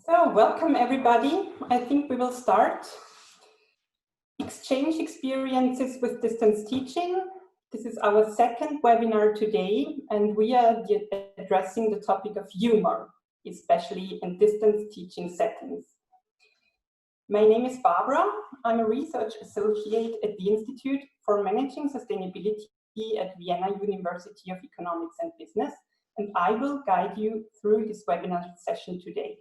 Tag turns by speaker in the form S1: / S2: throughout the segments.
S1: So, welcome everybody. I think we will start. Exchange experiences with distance teaching. This is our second webinar today, and we are addressing the topic of humor, especially in distance teaching settings. My name is Barbara. I'm a research associate at the Institute for Managing Sustainability at Vienna University of Economics and Business, and I will guide you through this webinar session today.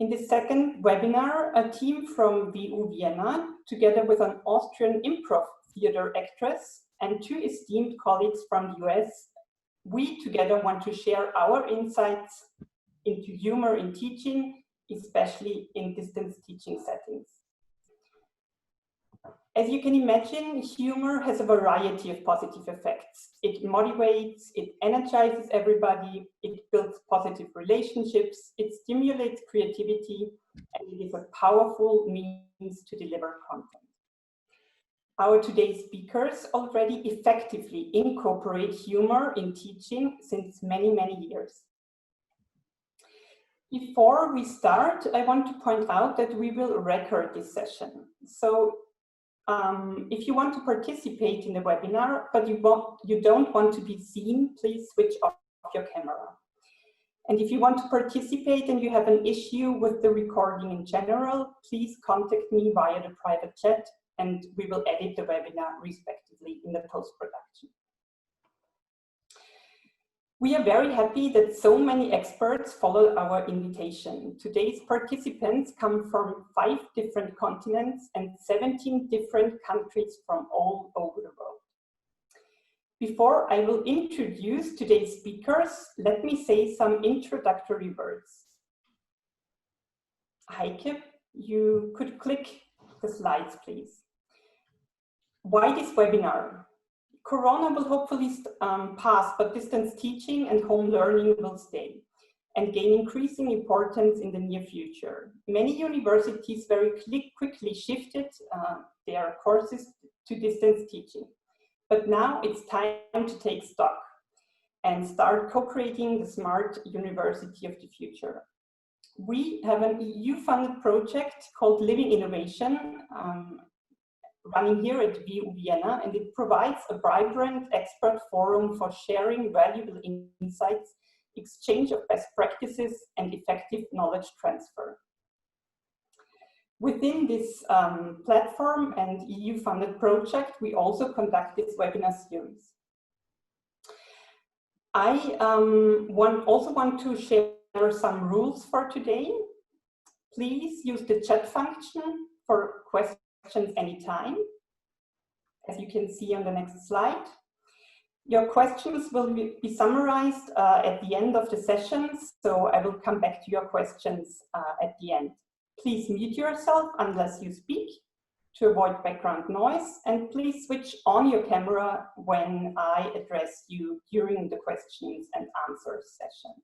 S1: In this second webinar, a team from WU Vienna, together with an Austrian improv theater actress and two esteemed colleagues from the US, we together want to share our insights into humor in teaching, especially in distance teaching settings. As you can imagine, humor has a variety of positive effects. It motivates, it energizes everybody, it builds positive relationships, it stimulates creativity, and it is a powerful means to deliver content. Our today's speakers already effectively incorporate humor in teaching since many, many years. Before we start, I want to point out that we will record this session. So if you want to participate in the webinar, but you don't want to be seen, please switch off your camera. And if you want to participate and you have an issue with the recording in general, please contact me via the private chat and we will edit the webinar respectively in the post-production. We are very happy that so many experts followed our invitation. Today's participants come from 5 different continents and 17 different countries from all over the world. Before I will introduce today's speakers, let me say some introductory words. Haidt, you could click the slides, please. Why this webinar? Corona will hopefully pass, but distance teaching and home learning will stay and gain increasing importance in the near future. Many universities very quickly shifted their courses to distance teaching. But now it's time to take stock and start co-creating the smart university of the future. We have an EU-funded project called Living Innovation, running here at WU Vienna, and it provides a vibrant expert forum for sharing valuable insights, exchange of best practices, and effective knowledge transfer. Within this platform and EU-funded project, we also conduct this webinar series. I also want to share some rules for today. Please use the chat function for questions anytime, as you can see on the next slide. Your questions will be summarized at the end of the sessions, so I will come back to your questions at the end. Please mute yourself unless you speak to avoid background noise, and please switch on your camera when I address you during the questions and answers session.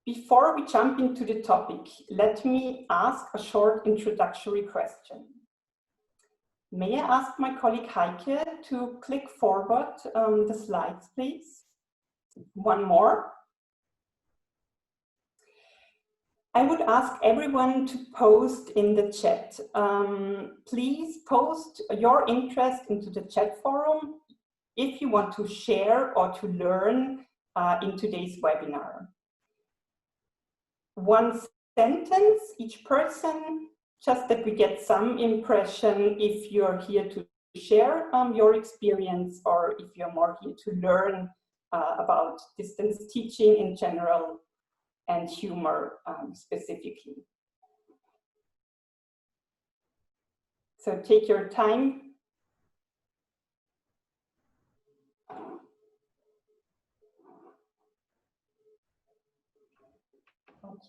S1: Before we jump into the topic, let me ask a short introductory question. May I ask my colleague Haidt to click forward the slides, please? One more. I would ask everyone to post in the chat. Please post your interest into the chat forum if you want to share or to learn in today's webinar. One sentence each person, just that we get some impression if you're here to share your experience or if you're more here to learn about distance teaching in general and humor specifically. So take your time.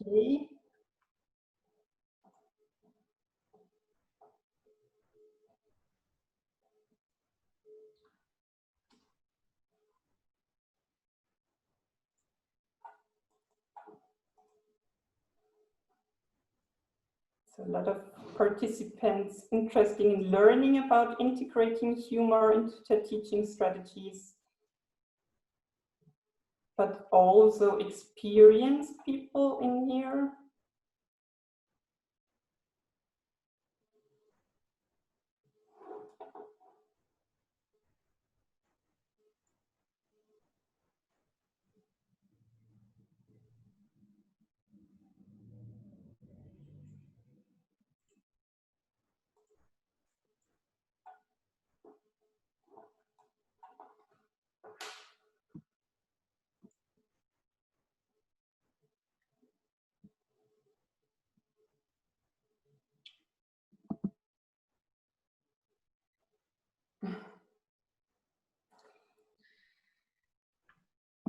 S1: Okay. So a lot of participants interested in learning about integrating humor into their teaching strategies. but also experienced people in here.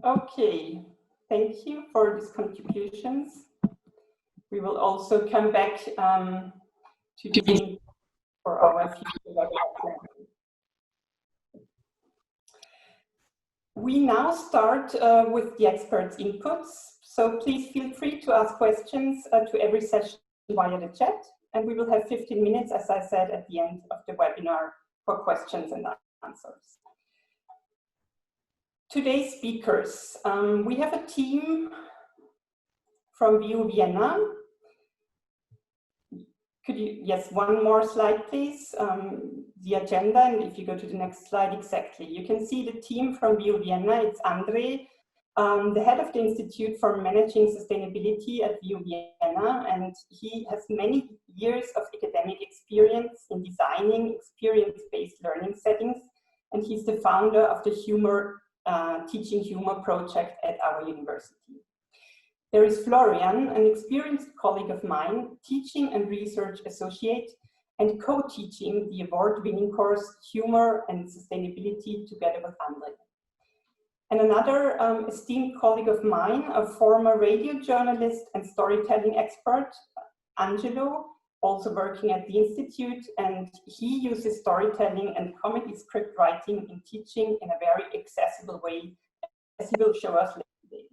S1: Okay, thank you for these contributions. We will also come back to think for our future workshop. We now start with the experts' inputs. So please feel free to ask questions to every session via the chat. And we will have 15 minutes, as I said, at the end of the webinar for questions and answers. Today's speakers, we have a team from WU Vienna. Could you, yes, one more slide, please. The agenda, and if you go to the next slide, exactly. You can see the team from WU Vienna. It's Andre, the head of the Institute for Managing Sustainability at WU Vienna, and he has many years of academic experience in designing experience-based learning settings, and he's the founder of the Teaching Humor project at our university. There is Florian, an experienced colleague of mine, teaching and research associate, and co-teaching the award-winning course Humor and Sustainability together with Andre. And another esteemed colleague of mine, a former radio journalist and storytelling expert, Angelo, also working at the Institute, and he uses storytelling and comedy script writing in teaching in a very accessible way, as he will show us later today.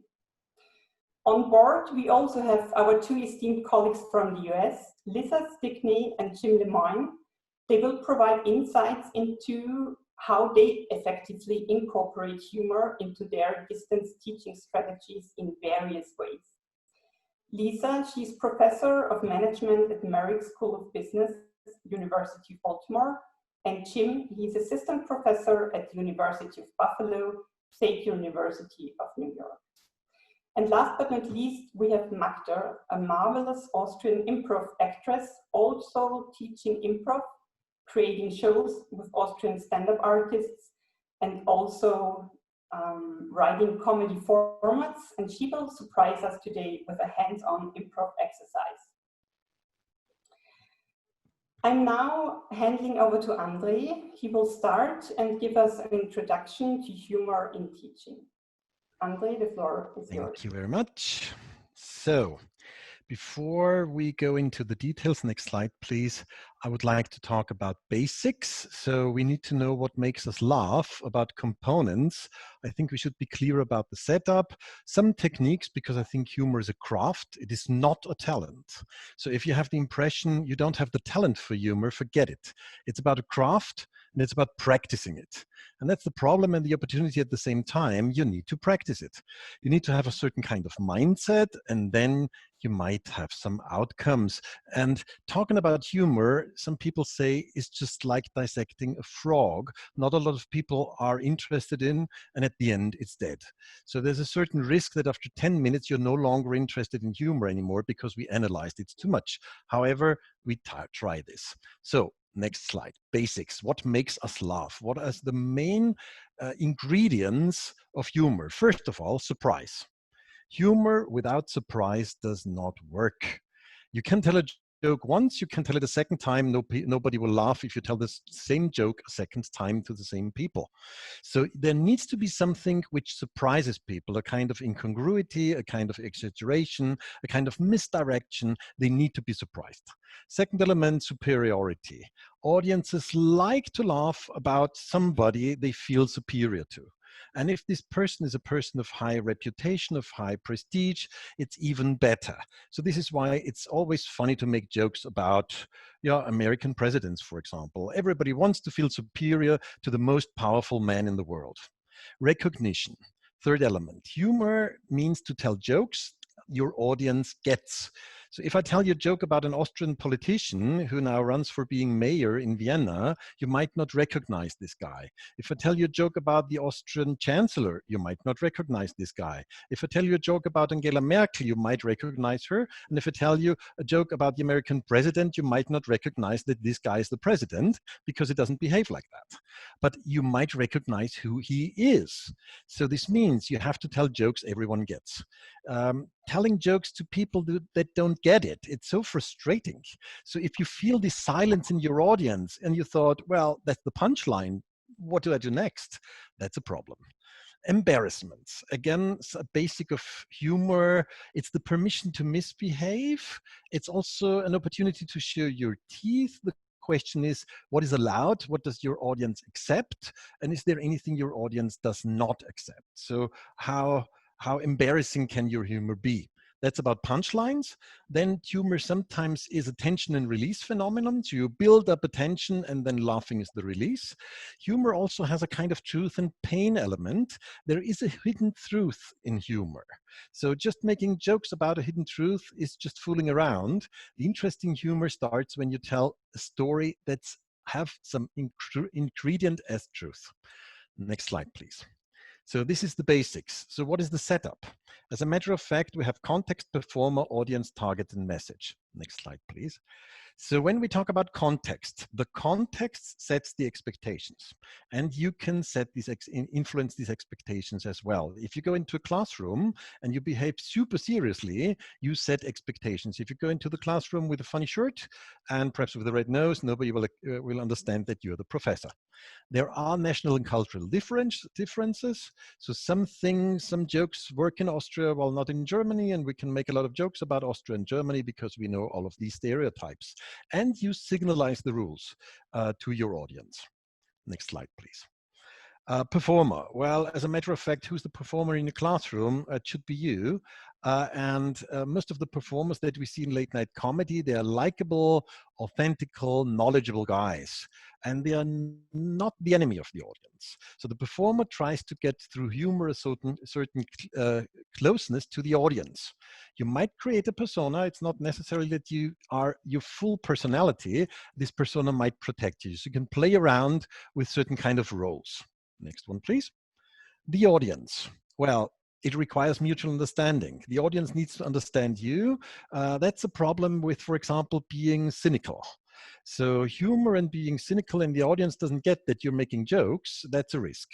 S1: On board, we also have our two esteemed colleagues from the US, Lisa Stickney and Jim Lemoine. They will provide insights into how they effectively incorporate humor into their distance teaching strategies in various ways. Lisa, she's professor of management at Merrick School of Business, University of Baltimore, and Jim, he's assistant professor at the University of Buffalo, State University of New York. And last but not least, we have Magda, a marvelous Austrian improv actress, also teaching improv, creating shows with Austrian stand-up artists, and also writing comedy formats, and she will surprise us today with a hands-on improv exercise. I'm now handing over to Andre. He will start and give us an introduction to humor in teaching. Andre, the floor is yours.
S2: Thank you very much. So, before we go into the details, next slide, please, I would like to talk about basics. So we need to know what makes us laugh about components. I think we should be clear about the setup, some techniques, because I think humor is a craft. It is not a talent. So if you have the impression you don't have the talent for humor, forget it. It's about a craft, and it's about practicing it. And that's the problem and the opportunity at the same time. You need to practice it. You need to have a certain kind of mindset, and then you might have some outcomes. And talking about humor, some people say it's just like dissecting a frog. Not a lot of people are interested in, and at the end, it's dead. So there's a certain risk that after 10 minutes, you're no longer interested in humor anymore because we analyzed it's too much. However, we try this. So next slide, basics. What makes us laugh? What are the main ingredients of humor? First of all, surprise. Humor without surprise does not work. You can tell a joke once, you can tell it a second time, nobody will laugh if you tell the same joke a second time to the same people. So there needs to be something which surprises people, a kind of incongruity, a kind of exaggeration, a kind of misdirection. They need to be surprised. Second element, superiority. Audiences like to laugh about somebody they feel superior to. And if this person is a person of high reputation, of high prestige, it's even better. So this is why it's always funny to make jokes about American presidents, for example. Everybody wants to feel superior to the most powerful man in the world. Recognition. Third element, humor means to tell jokes your audience gets. So if I tell you a joke about an Austrian politician who now runs for being mayor in Vienna, you might not recognize this guy. If I tell you a joke about the Austrian chancellor, you might not recognize this guy. If I tell you a joke about Angela Merkel, you might recognize her. And if I tell you a joke about the American president, you might not recognize that this guy is the president because he doesn't behave like that. But you might recognize who he is. So this means you have to tell jokes everyone gets. Telling jokes to people that don't get it, it's so frustrating. So if you feel this silence in your audience and you thought, well, that's the punchline, what do I do next? That's a problem. Embarrassments, again, a basic of humor. It's the permission to misbehave. It's also an opportunity to show your teeth. The question is, what is allowed? What does your audience accept? And is there anything your audience does not accept? So how embarrassing can your humor be? That's about punchlines. Then humor sometimes is a tension and release phenomenon. So you build up a tension and then laughing is the release. Humor also has a kind of truth and pain element. There is a hidden truth in humor. So just making jokes about a hidden truth is just fooling around. The interesting humor starts when you tell a story that's have some ingredient as truth. Next slide, please. So this is the basics. So what is the setup? As a matter of fact, we have context, performer, audience, target, and message. Next slide, please. So when we talk about context, the context sets the expectations, and you can set these influence these expectations as well. If you go into a classroom and you behave super seriously, you set expectations. If you go into the classroom with a funny shirt and perhaps with a red nose, nobody will understand that you're the professor. There are national and cultural differences. So some jokes work in Austria while not in Germany, and we can make a lot of jokes about Austria and Germany because we know all of these stereotypes. And you signalize the rules to your audience. Next slide, please. Performer. Well, as a matter of fact, who's the performer in the classroom? It should be you. Most of the performers that we see in late night comedy, they are likable, authentical, knowledgeable guys. And they are not the enemy of the audience. So the performer tries to get through humor a certain closeness to the audience. You might create a persona. It's not necessarily that you are your full personality. This persona might protect you. So you can play around with certain kind of roles. Next one, please. The audience. Well, it requires mutual understanding. The audience needs to understand you. That's a problem with, for example, being cynical. So humor and being cynical and the audience doesn't get that you're making jokes, that's a risk.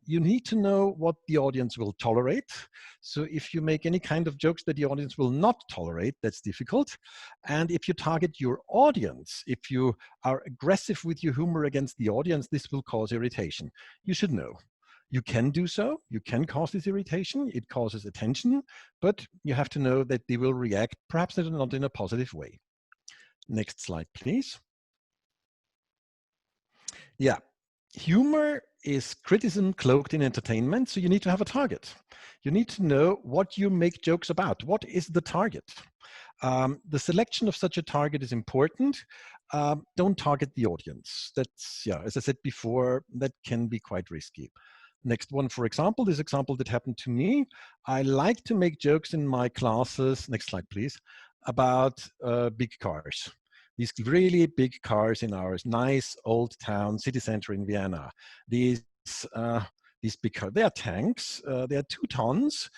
S2: You need to know what the audience will tolerate. So if you make any kind of jokes that the audience will not tolerate, that's difficult. And if you target your audience, if you are aggressive with your humor against the audience, this will cause irritation. You should know. You can do so. You can cause this irritation. It causes attention, but you have to know that they will react, perhaps not in a positive way. Next slide, please. Yeah, humor is criticism cloaked in entertainment, so you need to have a target. You need to know what you make jokes about. What is the target? The selection of such a target is important. Don't target the audience. That's, yeah, as I said before, that can be quite risky. Next one, for example, this example that happened to me. I like to make jokes in my classes, next slide please, about big cars. These really big cars in our nice old town, city center in Vienna. These big cars, they are tanks, they are 2 tons.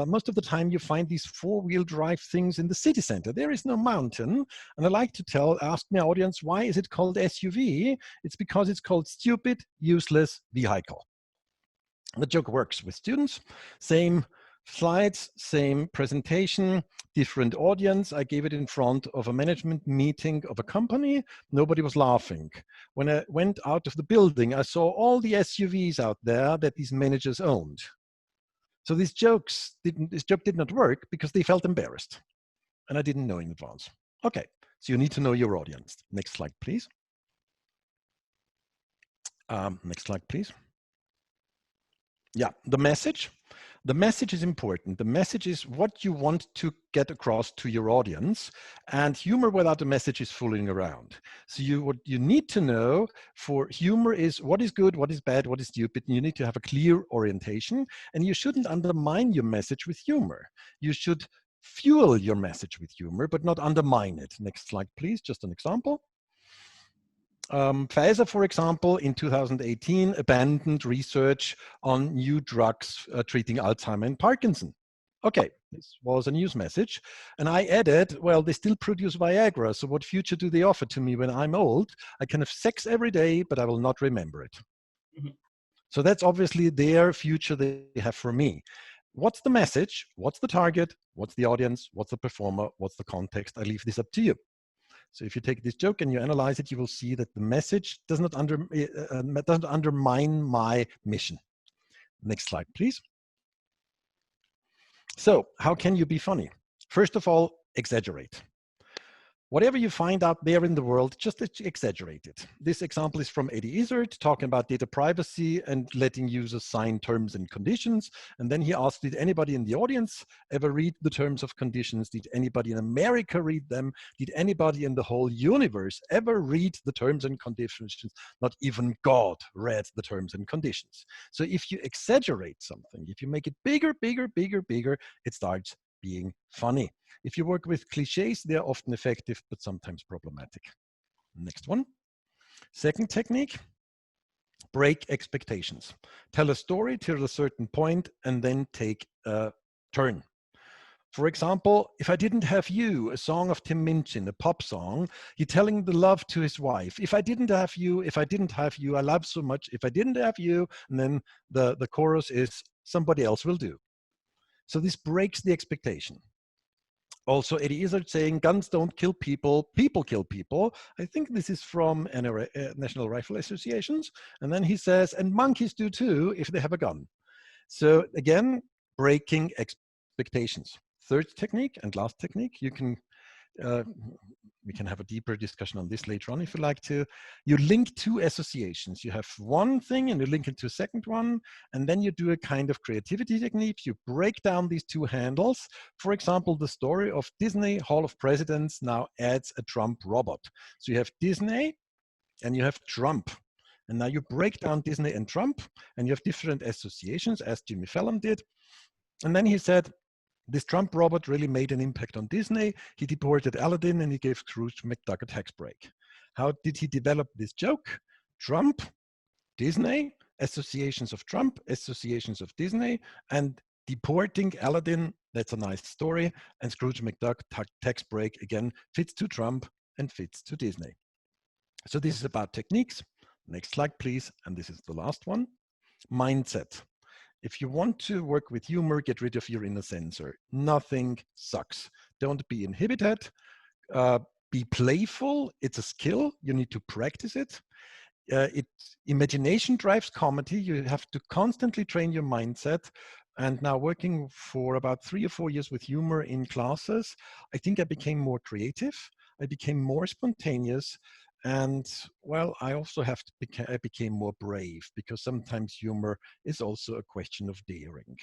S2: Most of the time you find these 4-wheel drive things in the city center. There is no mountain. And I like to ask my audience, why is it called SUV? It's because it's called stupid, useless vehicle. The joke works with students, same slides, same presentation, different audience. I gave it in front of a management meeting of a company. Nobody was laughing. When I went out of the building, I saw all the SUVs out there that these managers owned. So this joke did not work because they felt embarrassed. And I didn't know in advance. Okay, so you need to know your audience. Next slide, please. Next slide, please. Yeah, the message. The message is important. The message is what you want to get across to your audience, and humor without a message is fooling around. So what you need to know for humor is what is good, what is bad, what is stupid, and you need to have a clear orientation, and you shouldn't undermine your message with humor. You should fuel your message with humor, but not undermine it. Next slide, please, just an example. Pfizer, for example, in 2018 abandoned research on new drugs treating Alzheimer and Parkinson. Okay, this was a news message. And I added, well, they still produce Viagra, so what future do they offer to me when I'm old? I can have sex every day, but I will not remember it. Mm-hmm. So that's obviously their future they have for me. What's the message? What's the target? What's the audience? What's the performer? What's the context? I leave this up to you. So if you take this joke and you analyze it, you will see that the message doesn't undermine my mission. Next slide, please. So how can you be funny? First of all, exaggerate. Whatever you find out there in the world, just exaggerate it. This example is from Eddie Izzard talking about data privacy and letting users sign terms and conditions. And then he asked, did anybody in the audience ever read the terms of conditions? Did anybody in America read them? Did anybody in the whole universe ever read the terms and conditions? Not even God read the terms and conditions. So if you exaggerate something, if you make it bigger, bigger, bigger, bigger, it starts being funny. If you work with cliches, they're often effective, but sometimes problematic. Next one. Second technique, break expectations. Tell a story till a certain point and then take a turn. For example, If I Didn't Have You, a song of Tim Minchin, a pop song, he's telling the love to his wife. If I didn't have you, I love so much. If I didn't have you, and then the chorus is somebody else will do. So this breaks the expectation. Also, Eddie Izzard saying, guns don't kill people, people kill people. I think this is from National Rifle Associations. And then he says, and monkeys do too if they have a gun. So again, breaking expectations. Third technique and last technique, you can we can have a deeper discussion on this later on if you like to. You link two associations. You have one thing and you link it to a second one, and then you do a kind of creativity technique. You break down these two handles. For example, the story of Disney Hall of Presidents now adds a Trump robot. So you have Disney and you have Trump. And now you break down Disney and Trump, and you have different associations, as Jimmy Fallon did. And then he said, this Trump robot really made an impact on Disney. He deported Aladdin and he gave Scrooge McDuck a tax break. How did he develop this joke? Trump, Disney, associations of Trump, associations of Disney, and deporting Aladdin, that's a nice story, and Scrooge McDuck, tax break, again, fits to Trump and fits to Disney. So this is about techniques. Next slide, please. And this is the last one. Mindset. If you want to work with humor, get rid of your inner censor. Nothing sucks. Don't be inhibited. Be playful. It's a skill. You need to practice it. Imagination drives comedy. You have to constantly train your mindset. And now working for about 3 or 4 years with humor in classes, I think I became more creative. I became more spontaneous. And well, I also I became more brave, because sometimes humor is also a question of daring.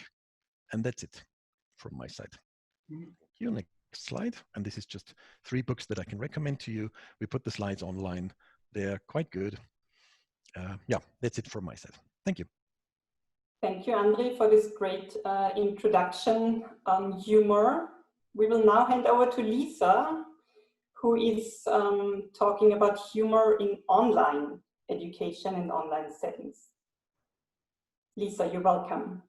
S2: And that's it from my side. Thank you. Next slide. And this is just 3 books that I can recommend to you. We put the slides online. They're quite good. Yeah, that's it from my side. Thank you.
S1: Thank you, Andre, for this great introduction on humor. We will now hand over to Lisa, who is talking about humor in online education and online settings. Lisa, you're welcome.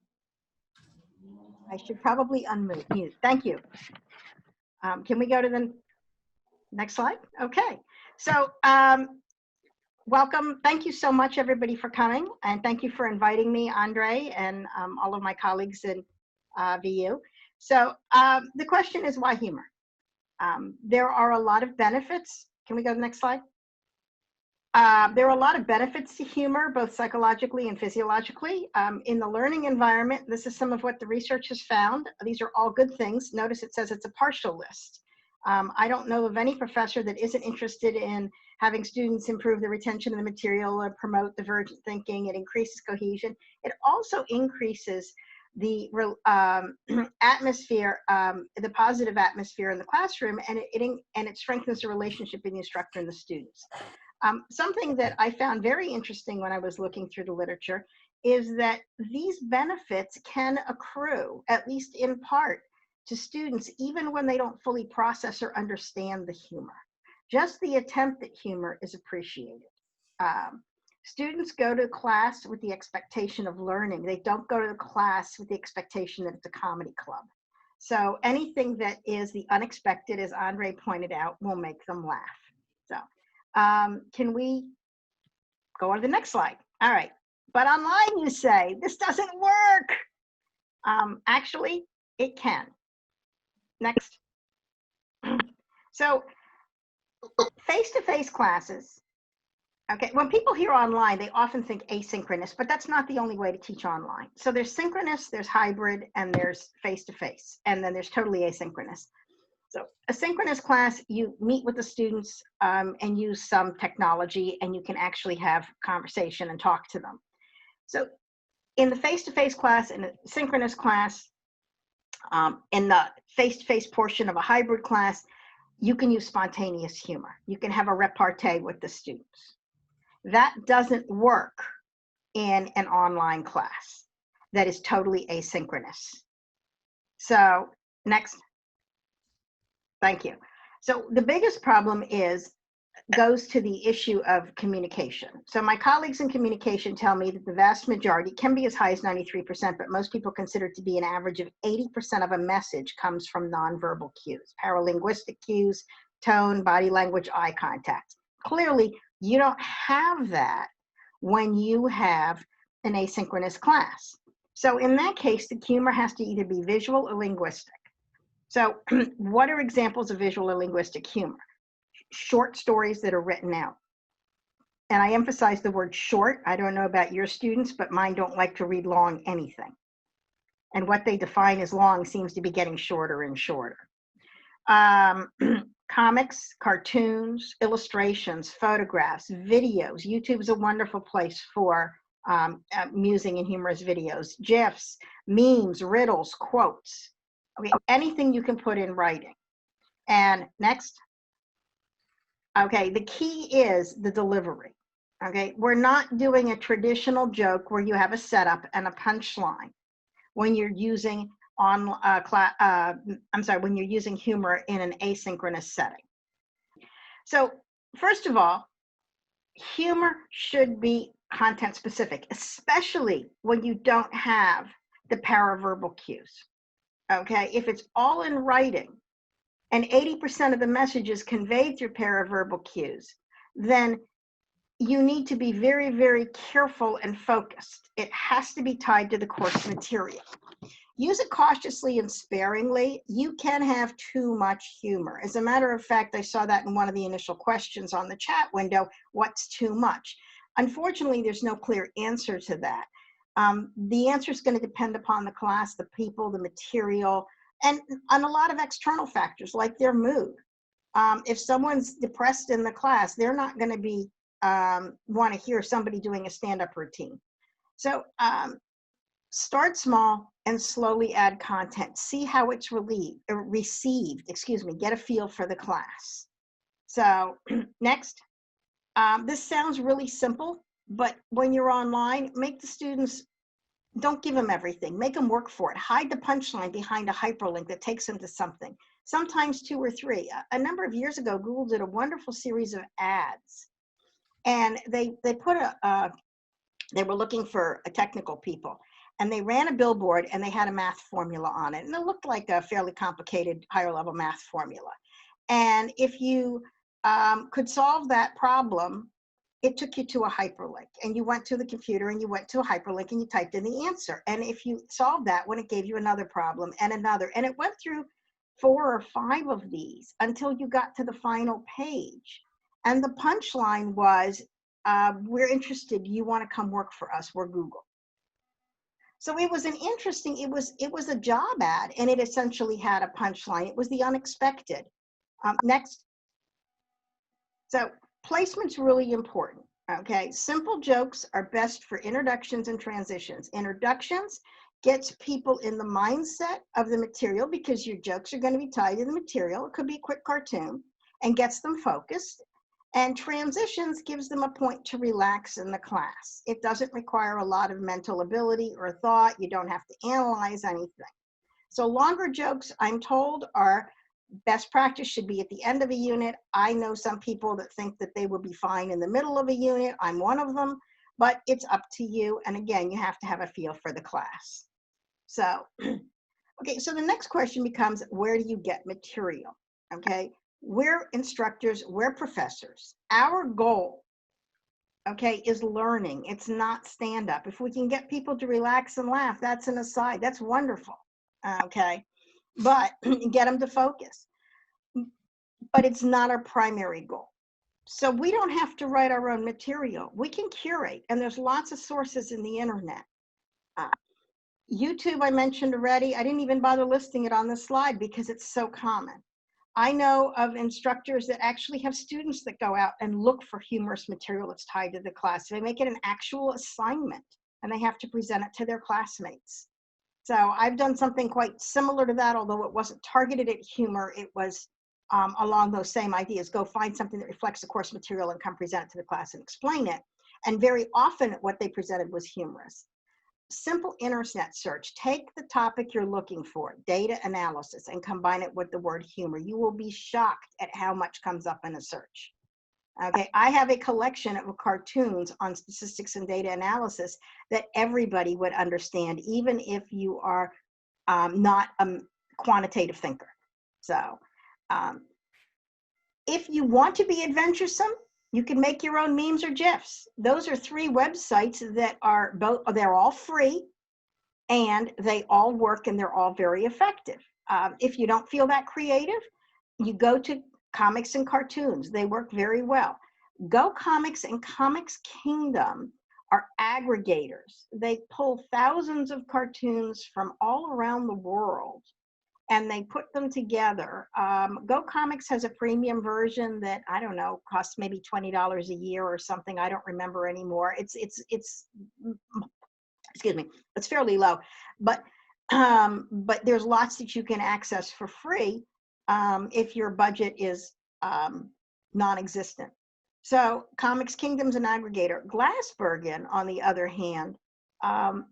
S3: I should probably unmute. Thank you. Can we go to the next slide? Okay. So welcome. Thank you so much, everybody, for coming. And thank you for inviting me, Andre, and all of my colleagues in WU. So the question is, why humor? There are a lot of benefits. Can we go to the next slide? There are a lot of benefits to humor, both psychologically and physiologically. In the learning environment, this is some of what the research has found. These are all good things. Notice it says it's a partial list. I don't know of any professor that isn't interested in having students improve the retention of the material or promote divergent thinking. It increases cohesion. It also increases the atmosphere, the positive atmosphere in the classroom, and it strengthens the relationship between the instructor and the students. Something that I found very interesting when I was looking through the literature is that these benefits can accrue, at least in part, to students even when they don't fully process or understand the humor. Just the attempt at humor is appreciated. Students go to class with the expectation of learning. They don't go to the class with the expectation that it's a comedy club. So anything that is the unexpected, as Andre pointed out, will make them laugh. So can we go on to the next slide? All right. But online, you say, this doesn't work. Actually, it can. Next. So face-to-face classes. Okay, when people hear online, they often think asynchronous, but that's not the only way to teach online. So there's synchronous, there's hybrid, and there's face-to-face, and then there's totally asynchronous. So a synchronous class, you meet with the students and use some technology, and you can actually have conversation and talk to them. So in the face-to-face class, in a synchronous class, in the face-to-face portion of a hybrid class, you can use spontaneous humor. You can have a repartee with the students. That doesn't work in an online class that is totally asynchronous. So next. Thank you. So the biggest problem goes to the issue of communication. So my colleagues in communication tell me that the vast majority, can be as high as 93%, but most people consider it to be an average of 80% of a message comes from nonverbal cues, paralinguistic cues, tone, body language, eye contact. Clearly, you don't have that when you have an asynchronous class. So in that case, the humor has to either be visual or linguistic. So what are examples of visual or linguistic humor? Short stories that are written out. And I emphasize the word short. I don't know about your students, but mine don't like to read long anything. And what they define as long seems to be getting shorter and shorter. Comics, cartoons, illustrations, photographs, videos. YouTube is a wonderful place for amusing and humorous videos. GIFs, memes, riddles, quotes. Okay, anything you can put in writing. And next. Okay, the key is the delivery. Okay, we're not doing a traditional joke where you have a setup and a punchline when you're using when you're using humor in an asynchronous setting. So first of all, humor should be content specific, especially when you don't have the paraverbal cues. Okay, if it's all in writing and 80% of the message is conveyed through paraverbal cues, then you need to be very, very careful and focused. It has to be tied to the course material. Use it cautiously and sparingly. You can have too much humor. As a matter of fact, I saw that in one of the initial questions on the chat window, what's too much? Unfortunately, there's no clear answer to that. The answer is going to depend upon the class, the people, the material, and on a lot of external factors like their mood. If someone's depressed in the class, they're not going to be want to hear somebody doing a stand-up routine. So start small and slowly add content. See how it's received, get a feel for the class. So next, this sounds really simple, but when you're online, make the students, don't give them everything, make them work for it. Hide the punchline behind a hyperlink that takes them to something, sometimes 2 or 3. A number of years ago, Google did a wonderful series of ads, and they put they were looking for technical people, and they ran a billboard and they had a math formula on it, and it looked like a fairly complicated higher level math formula. And if you could solve that problem, it took you to a hyperlink, and you went to the computer and you went to a hyperlink and you typed in the answer. And if you solved that one, it gave you another problem and another, and it went through 4 or 5 of these until you got to the final page. And the punchline was, we're interested, you want to come work for us, we're Google. So it was an interesting, it was a job ad, and it essentially had a punchline. It was the unexpected. Next. So placement's really important, okay? Simple jokes are best for introductions and transitions. Introductions, gets people in the mindset of the material, because your jokes are going to be tied to the material. It could be a quick cartoon, and gets them focused. And transitions gives them a point to relax in the class. It doesn't require a lot of mental ability or thought. You don't have to analyze anything. So longer jokes, I'm told, are best practice, should be at the end of a unit. I know some people that think that they will be fine in the middle of a unit. I'm one of them, but it's up to you. And again, you have to have a feel for the class. So, okay, so the next question becomes, where do you get material? Okay, we're instructors, we're professors. Our goal, okay, is learning. It's not stand up. If we can get people to relax and laugh, that's an aside. That's wonderful, okay? But get them to focus. But it's not our primary goal. So we don't have to write our own material. We can curate, and there's lots of sources in the internet. YouTube, I mentioned already. I didn't even bother listing it on this slide because it's so common. I know of instructors that actually have students that go out and look for humorous material that's tied to the class. They make it an actual assignment, and they have to present it to their classmates. So I've done something quite similar to that, although it wasn't targeted at humor. It was along those same ideas. Go find something that reflects the course material and come present it to the class and explain it. And very often what they presented was humorous. Simple internet search. Take the topic you're looking for, data analysis, and combine it with the word humor. You will be shocked at how much comes up in a search. Okay, I have a collection of cartoons on statistics and data analysis that everybody would understand, even if you are not a quantitative thinker. So if you want to be adventuresome, you can make your own memes or GIFs. Those are 3 websites that are both, they're all free, and they all work, and they're all very effective. If you don't feel that creative, you go to Comics and Cartoons. They work very well. Go Comics and Comics Kingdom are aggregators. They pull thousands of cartoons from all around the world, and they put them together. Go Comics has a premium version that, I don't know, costs maybe $20 a year or something. I don't remember anymore. It's excuse me, it's fairly low, but there's lots that you can access for free if your budget is non-existent. So Comics Kingdom's an aggregator. Glassbergen, on the other hand,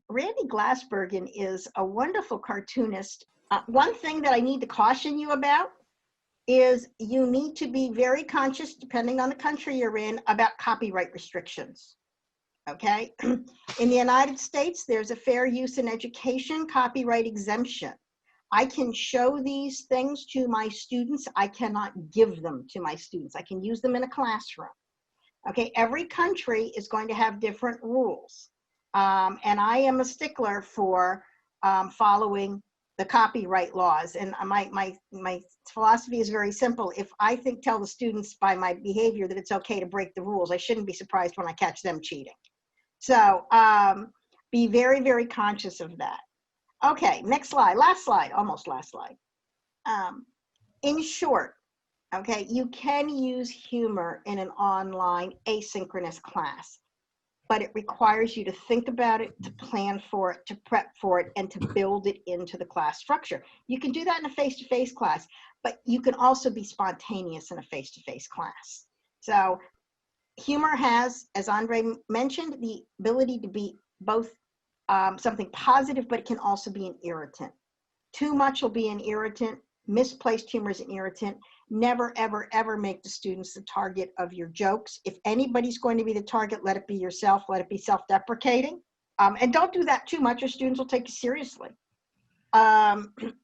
S3: Randy Glassbergen is a wonderful cartoonist. One thing that I need to caution you about is you need to be very conscious, depending on the country you're in, about copyright restrictions. Okay? In the United States, there's a fair use in education copyright exemption. I can show these things to my students. I cannot give them to my students. I can use them in a classroom. Okay, every country is going to have different rules. And I am a stickler for following the copyright laws. And my philosophy is very simple. If I tell the students by my behavior that it's okay to break the rules, I shouldn't be surprised when I catch them cheating. So be very, very conscious of that. Okay, next slide, last slide, almost last slide. In short, okay, you can use humor in an online asynchronous class, but it requires you to think about it, to plan for it, to prep for it, and to build it into the class structure. You can do that in a face-to-face class, but you can also be spontaneous in a face-to-face class. So humor has, as Andre mentioned, the ability to be both something positive, but it can also be an irritant. Too much will be an irritant. Misplaced humor is an irritant. Never, ever, ever make the students the target of your jokes. If anybody's going to be the target, let it be yourself. Let it be self-deprecating. And don't do that too much, or students will take you seriously.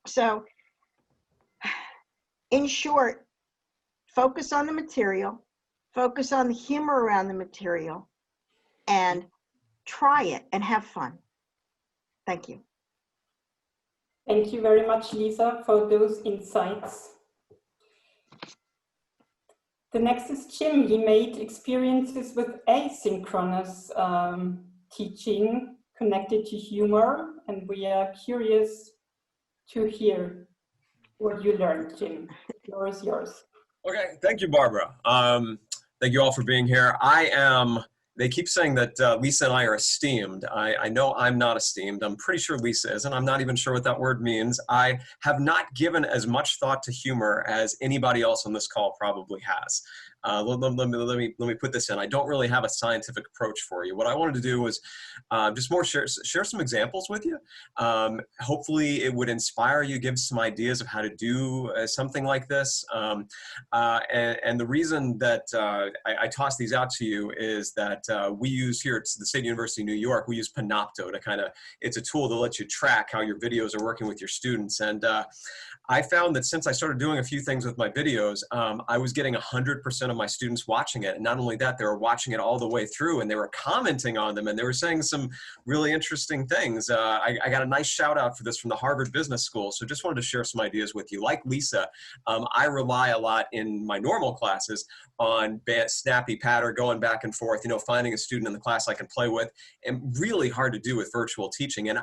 S3: So, in short, focus on the material, focus on the humor around the material, and try it and have fun. Thank you.
S1: Thank you very much, Lisa, for those insights. The next is Jim. He made experiences with asynchronous teaching connected to humor, and we are curious to hear what you learned, Jim. The floor is yours.
S4: Okay, thank you, Barbara. Thank you all for being here. I am they keep saying that Lisa and I are esteemed. I know I'm not esteemed. I'm pretty sure Lisa isn't. I'm not even sure what that word means. I have not given as much thought to humor as anybody else on this call probably has. Let me put this in. I don't really have a scientific approach for you. What I wanted to do was just more share some examples with you. Hopefully it would inspire you, give some ideas of how to do something like this. And the reason that I toss these out to you is that we use here at the State University of New York, we use Panopto to it's a tool to let you track how your videos are working with your students. And I found that since I started doing a few things with my videos, I was getting 100% of my students watching it. And not only that, they were watching it all the way through and they were commenting on them and they were saying some really interesting things. I got a nice shout out for this from the Harvard Business School. So just wanted to share some ideas with you. Like Lisa, I rely a lot in my normal classes on snappy patter, going back and forth, finding a student in the class I can play with, and really hard to do with virtual teaching. And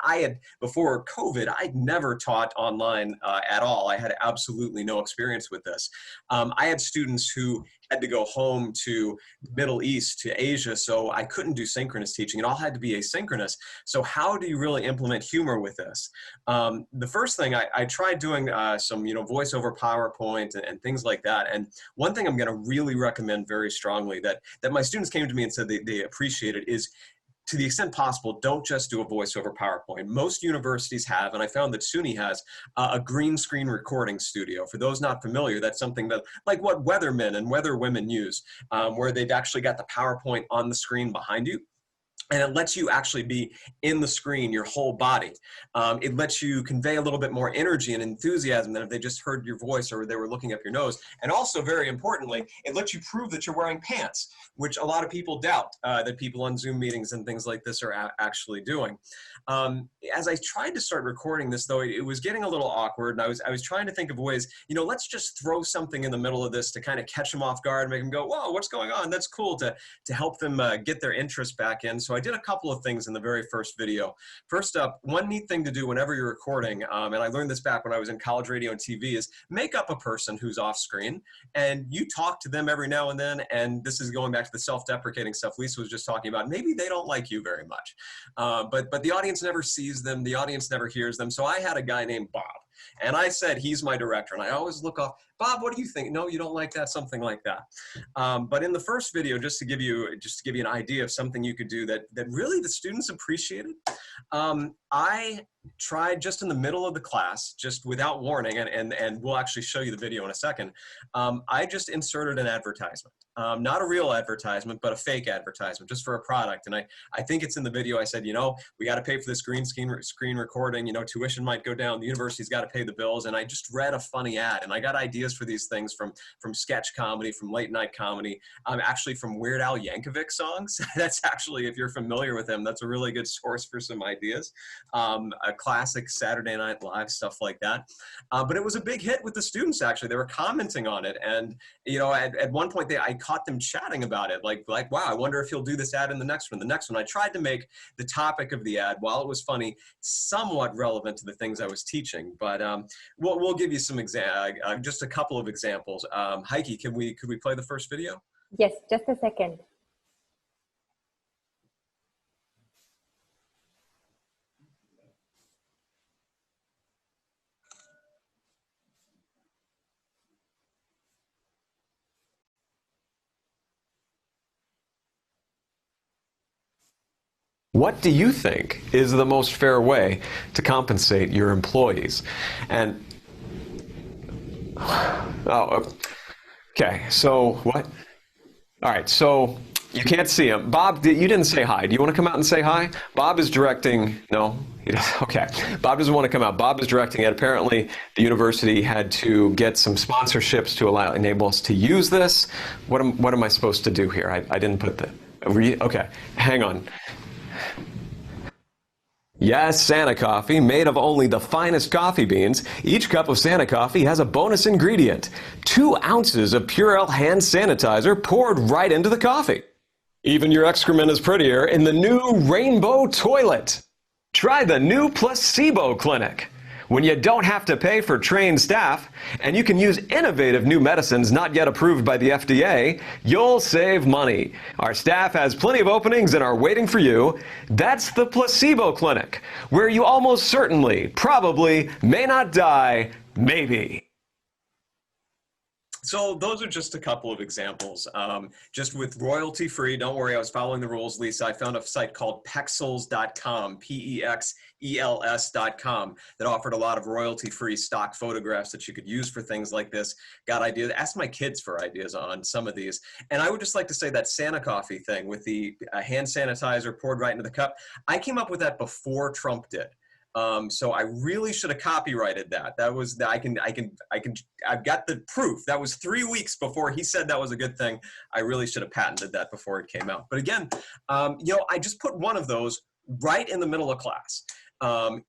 S4: before COVID, I'd never taught online at all. I had absolutely no experience with this. I had students who had to go home to the Middle East, to Asia, so I couldn't do synchronous teaching. It all had to be asynchronous. So how do you really implement humor with this? The first thing, I tried doing some voiceover PowerPoint and things like that. And one thing I'm going to really recommend very strongly that my students came to me and said they appreciated is, to the extent possible, don't just do a voice over PowerPoint. Most universities have, and I found that SUNY has, a green screen recording studio. For those not familiar, that's something that, like what weathermen and weatherwomen use, where they've actually got the PowerPoint on the screen behind you. And it lets you actually be in the screen, your whole body. It lets you convey a little bit more energy and enthusiasm than if they just heard your voice or they were looking up your nose. And also, very importantly, it lets you prove that you're wearing pants, which a lot of people doubt that people on Zoom meetings and things like this are actually doing. As I tried to start recording this, though, it was getting a little awkward. And I was trying to think of ways, let's just throw something in the middle of this to kind of catch them off guard, make them go, whoa, what's going on? That's cool, to help them get their interest back in. So I did a couple of things in the very first video. First up, one neat thing to do whenever you're recording, and I learned this back when I was in college radio and TV, is make up a person who's off screen and you talk to them every now and then. And this is going back to the self-deprecating stuff Lisa was just talking about. Maybe they don't like you very much, but the audience never sees them. The audience never hears them. So I had a guy named Bob. And I said, he's my director. And I always look off, Bob, what do you think? No, you don't like that, something like that. But in the first video, just to give you an idea of something you could do that really the students appreciated, I tried just in the middle of the class, just without warning, and we'll actually show you the video in a second. I just inserted an advertisement. Not a real advertisement, but a fake advertisement, just for a product. And I think it's in the video. I said, we got to pay for this green screen recording. Tuition might go down. The university's got to pay the bills. And I just read a funny ad. And I got ideas for these things from sketch comedy, from late night comedy, actually from Weird Al Yankovic songs. That's actually, if you're familiar with him, that's a really good source for some ideas. A classic Saturday Night Live, stuff like that. But it was a big hit with the students, actually. They were commenting on it. And, at one point, I caught them chatting about it, like, wow, I wonder if he'll do this ad in the next one. The next one, I tried to make the topic of the ad, while it was funny, somewhat relevant to the things I was teaching. But we'll give you some just a couple of examples. Haidt, could we play the first video?
S5: Yes, just a second.
S6: What do you think is the most fair way to compensate your employees? And, okay, so what? All right, so you can't see him. Bob, you didn't say hi. Do you want to come out and say hi? Bob is directing, no? Okay, Bob doesn't want to come out. Bob is directing it. Apparently, the university had to get some sponsorships to enable us to use this. What am I supposed to do here? I didn't put the, okay, hang on. Yes, Santa coffee, made of only the finest coffee beans. Each cup of Santa coffee has a bonus ingredient: 2 ounces of Purell hand sanitizer poured right into the coffee. Even your excrement is prettier in the new Rainbow Toilet. Try the new Placebo Clinic. When you don't have to pay for trained staff, and you can use innovative new medicines not yet approved by the FDA, you'll save money. Our staff has plenty of openings and are waiting for you. That's the Placebo Clinic, where you almost certainly, probably, may not die, maybe.
S4: So those are just a couple of examples. Just with royalty free, don't worry, I was following the rules, Lisa. I found a site called Pexels.com, Pexels.com, that offered a lot of royalty free stock photographs that you could use for things like this. Got ideas, asked my kids for ideas on some of these. And I would just like to say that Santa coffee thing with the hand sanitizer poured right into the cup, I came up with that before Trump did. So I really should have copyrighted that. That was, I've got the proof. That was 3 weeks before he said that was a good thing. I really should have patented that before it came out. But again, you know, I just put one of those right in the middle of class. And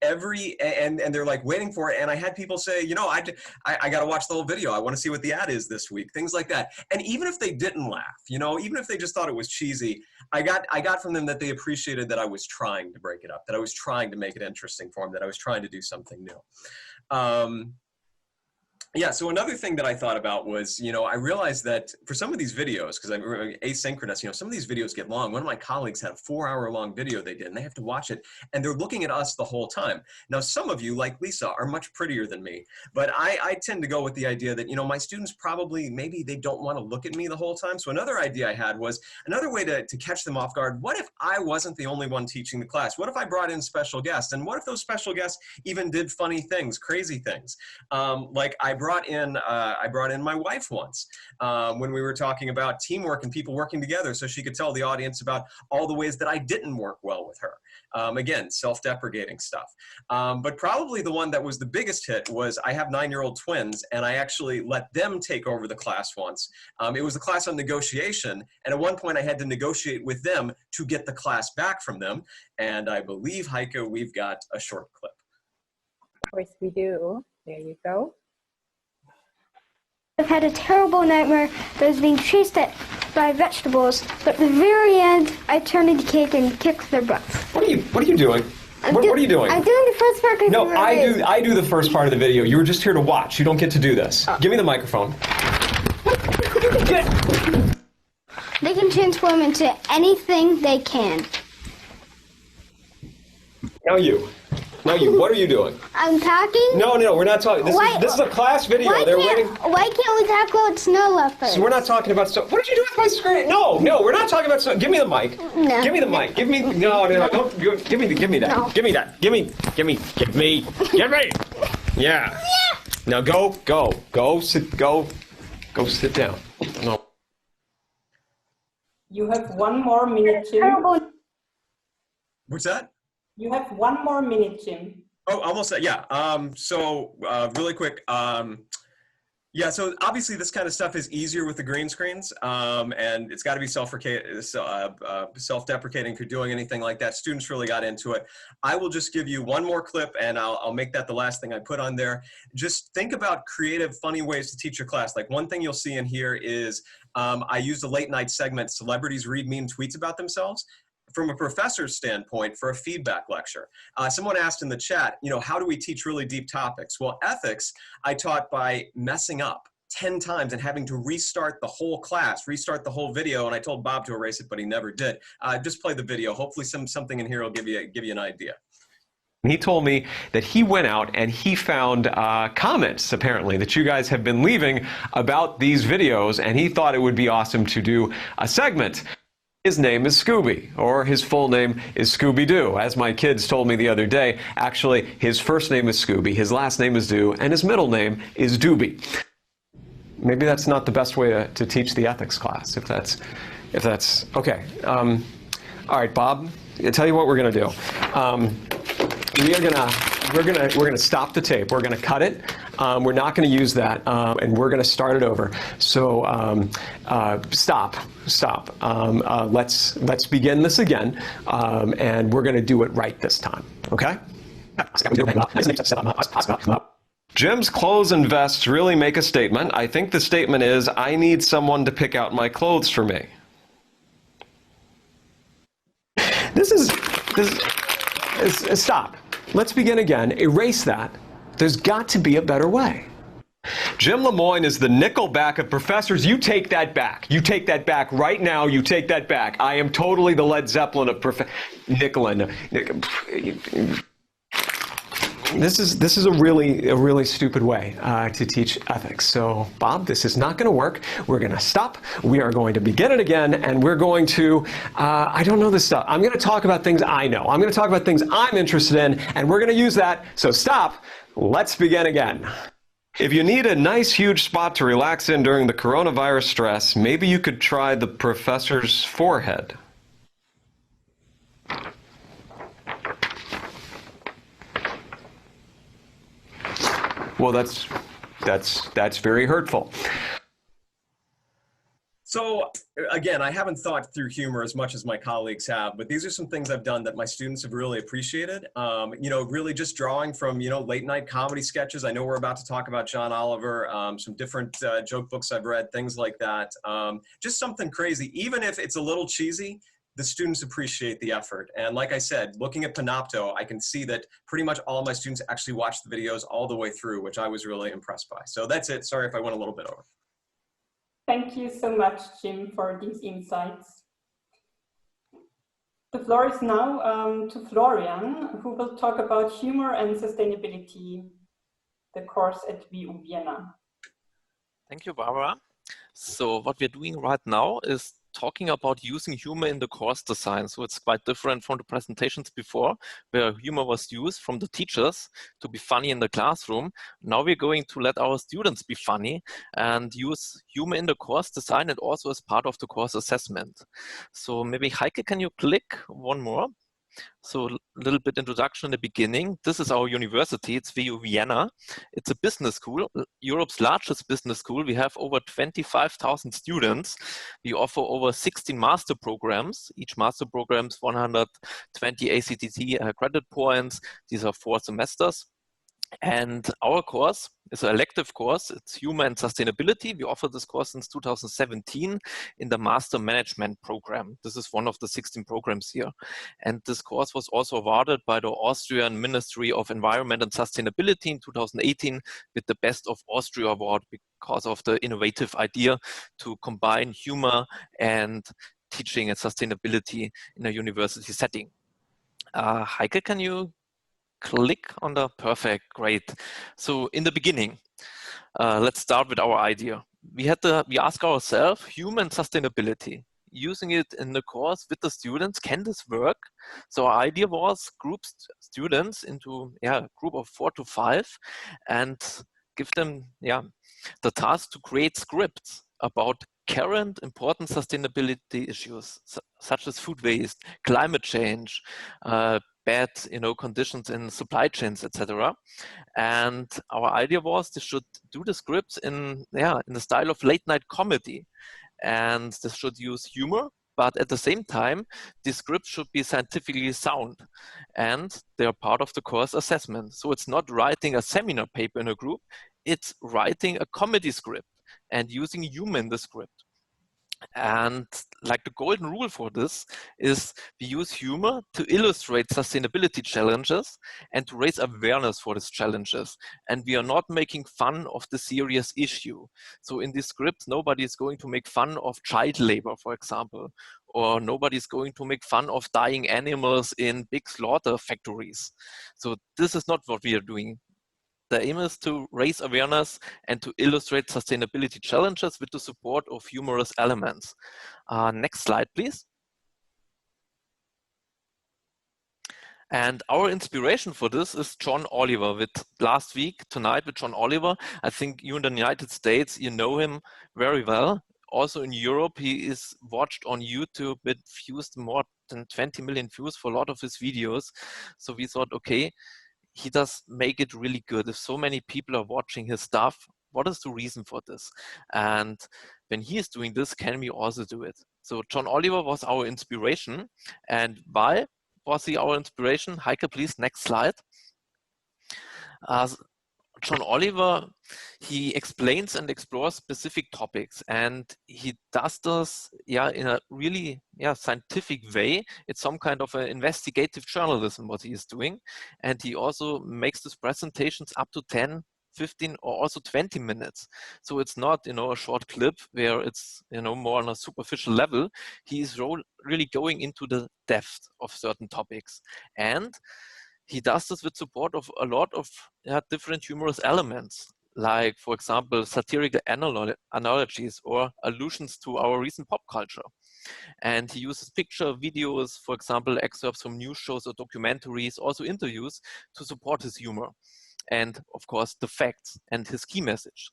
S4: they're like waiting for it. And I had people say, you know, I got to watch the whole video. I want to see what the ad is this week, things like that. And even if they didn't laugh, you know, even if they just thought it was cheesy, I got from them that they appreciated that I was trying to break it up, that I was trying to make it interesting for them, that I was trying to do something new. Yeah, so another thing that I thought about was, you know, I realized that for some of these videos, because I'm asynchronous, you know, some of these videos get long. One of my colleagues had a 4-hour-long video they did, and they have to watch it, and they're looking at us the whole time. Now, some of you, like Lisa, are much prettier than me, but I tend to go with the idea that, you know, my students probably, maybe they don't want to look at me the whole time. So another idea I had was another way to catch them off guard. What if I wasn't the only one teaching the class? What if I brought in special guests? And what if those special guests even did funny things, crazy things? Like I brought in my wife once when we were talking about teamwork and people working together, so she could tell the audience about all the ways that I didn't work well with her. Again, self-deprecating stuff. But probably the one that was the biggest hit was I have 9-year-old twins, and I actually let them take over the class once. It was a class on negotiation, and at one point I had to negotiate with them to get the class back from them. And I believe, Heike, we've got a short clip.
S5: Of course we do. There you go.
S7: I've had a terrible nightmare that I was being chased by vegetables, but at the very end, I turned into cake and kicked their butts.
S6: What are you doing? What are you doing?
S7: I'm doing the first part.
S6: No, I do the first part of the video. You were just here to watch. You don't get to do this. Give me the microphone.
S7: They can transform into anything they can.
S6: Now you, what are you doing?
S7: I'm talking?
S6: No, we're not talking. This is a class video.
S7: Why can't we talk about snow leopards?
S6: So we're not talking about snow. What did you do with my screen? No, we're not talking about snow. Give me the mic.
S7: No.
S6: Give me the mic. Give me, no, don't, give me that.
S7: No.
S6: Give me that. Give me. Yeah. Now go sit down. No.
S1: You have 1 more minute, Jim.
S4: What's that?
S1: You have 1 more minute, Jim.
S4: Oh, almost, yeah. Really quick. Yeah, so obviously this kind of stuff is easier with the green screens, and it's got to be self-deprecating if you're doing anything like that. Students really got into it. I will just give you 1 more clip, and I'll make that the last thing I put on there. Just think about creative, funny ways to teach your class. Like one thing you'll see in here is I used a late night segment, Celebrities Read Mean Tweets About Themselves. From a professor's standpoint, for a feedback lecture. Someone asked in the chat, you know, how do we teach really deep topics? Well, ethics, I taught by messing up 10 times and having to restart the whole class, restart the whole video, and I told Bob to erase it, but he never did. Just play the video. Hopefully something in here will give you an idea.
S6: He told me that he went out and he found comments, apparently, that you guys have been leaving about these videos, and he thought it would be awesome to do a segment. His name is Scooby, or his full name is Scooby-Doo. As my kids told me the other day, actually, his first name is Scooby, his last name is Doo, and his middle name is Doobie. Maybe that's not the best way to teach the ethics class, if that's okay. All right, Bob, I'll tell you what we're gonna do. We're gonna stop the tape. We're gonna cut it. We're not gonna use that, and we're gonna start it over. So stop. Let's begin this again, and we're gonna do it right this time. Okay? Jim's clothes and vests really make a statement. I think the statement is, I need someone to pick out my clothes for me. Stop. Let's begin again. Erase that. There's got to be a better way. Jim Lemoine is the Nickelback of professors. You take that back. You take that back right now. You take that back. I am totally the Led Zeppelin of This is a really stupid way to teach ethics. So, Bob, this is not going to work. We're going to stop. We are going to begin it again, and we're going to, I don't know this stuff. I'm going to talk about things I know. I'm going to talk about things I'm interested in, and we're going to use that. So stop. Let's begin again. If you need a nice huge spot to relax in during the coronavirus stress, maybe you could try the professor's forehead. Well, that's very hurtful.
S4: So again, I haven't thought through humor as much as my colleagues have, but these are some things I've done that my students have really appreciated. You know, really just drawing from, you know, late night comedy sketches. I know we're about to talk about John Oliver, some different joke books I've read, things like that. Just something crazy. Even if it's a little cheesy, the students appreciate the effort. And like I said, looking at Panopto, I can see that pretty much all my students actually watch the videos all the way through, which I was really impressed by. So that's it. Sorry if I went a little bit over.
S1: Thank you so much, Jim, for these insights. The floor is now to Florian, who will talk about humor and sustainability, the course at WU Vienna.
S8: Thank you, Barbara. So what we're doing right now is talking about using humor in the course design. So it's quite different from the presentations before, where humor was used from the teachers to be funny in the classroom. Now we're going to let our students be funny and use humor in the course design and also as part of the course assessment. So maybe Heike, can you click one more? So a little bit introduction in the beginning. This is our university. It's WU Vienna. It's a business school, Europe's largest business school. We have over 25,000 students. We offer over 16 master programs. Each master program is 120 ACTT credit points. These are 4 semesters. And our course is an elective course. It's Humor and Sustainability. We offer this course since 2017 in the Master Management program. This is one of the 16 programs here. And this course was also awarded by the Austrian Ministry of Environment and Sustainability in 2018 with the Best of Austria award because of the innovative idea to combine humor and teaching and sustainability in a university setting. Heike, can you click on the perfect, great. So in the beginning, let's start with our idea. We ask ourselves, human sustainability, using it in the course with the students, can this work? So our idea was group students into a group of 4 to 5 and give them the task to create scripts about current important sustainability issues, such as food waste, climate change, bad conditions in supply chains, etc. And our idea was they should do the scripts in the style of late night comedy, and this should use humor, but at the same time the scripts should be scientifically sound and they are part of the course assessment. So it's not writing a seminar paper in a group, it's writing a comedy script and using humor in the script. And like the golden rule for this is we use humor to illustrate sustainability challenges and to raise awareness for these challenges. And we are not making fun of the serious issue. So in this script, nobody is going to make fun of child labor, for example, or nobody is going to make fun of dying animals in big slaughter factories. So this is not what we are doing. The aim is to raise awareness and to illustrate sustainability challenges with the support of humorous elements. Next slide, please. And our inspiration for this is John Oliver with Last Week Tonight with John Oliver. I think you in the United States, you know him very well. Also in Europe, he is watched on YouTube with views more than 20 million views for a lot of his videos. So we thought, okay, he does make it really good. If so many people are watching his stuff, what is the reason for this? And when he is doing this, can we also do it? So John Oliver was our inspiration. And why was he our inspiration? Heike, please, next slide. John Oliver, he explains and explores specific topics, and he does this, in a really, scientific way. It's some kind of an investigative journalism what he is doing, and he also makes these presentations up to 10, 15, or also 20 minutes. So it's not, a short clip where it's, more on a superficial level. He is really going into the depth of certain topics, and he does this with support of a lot of different humorous elements, like, for example, satirical analogies or allusions to our recent pop culture. And he uses picture, videos, for example, excerpts from news shows or documentaries, also interviews, to support his humor. And of course, the facts and his key message.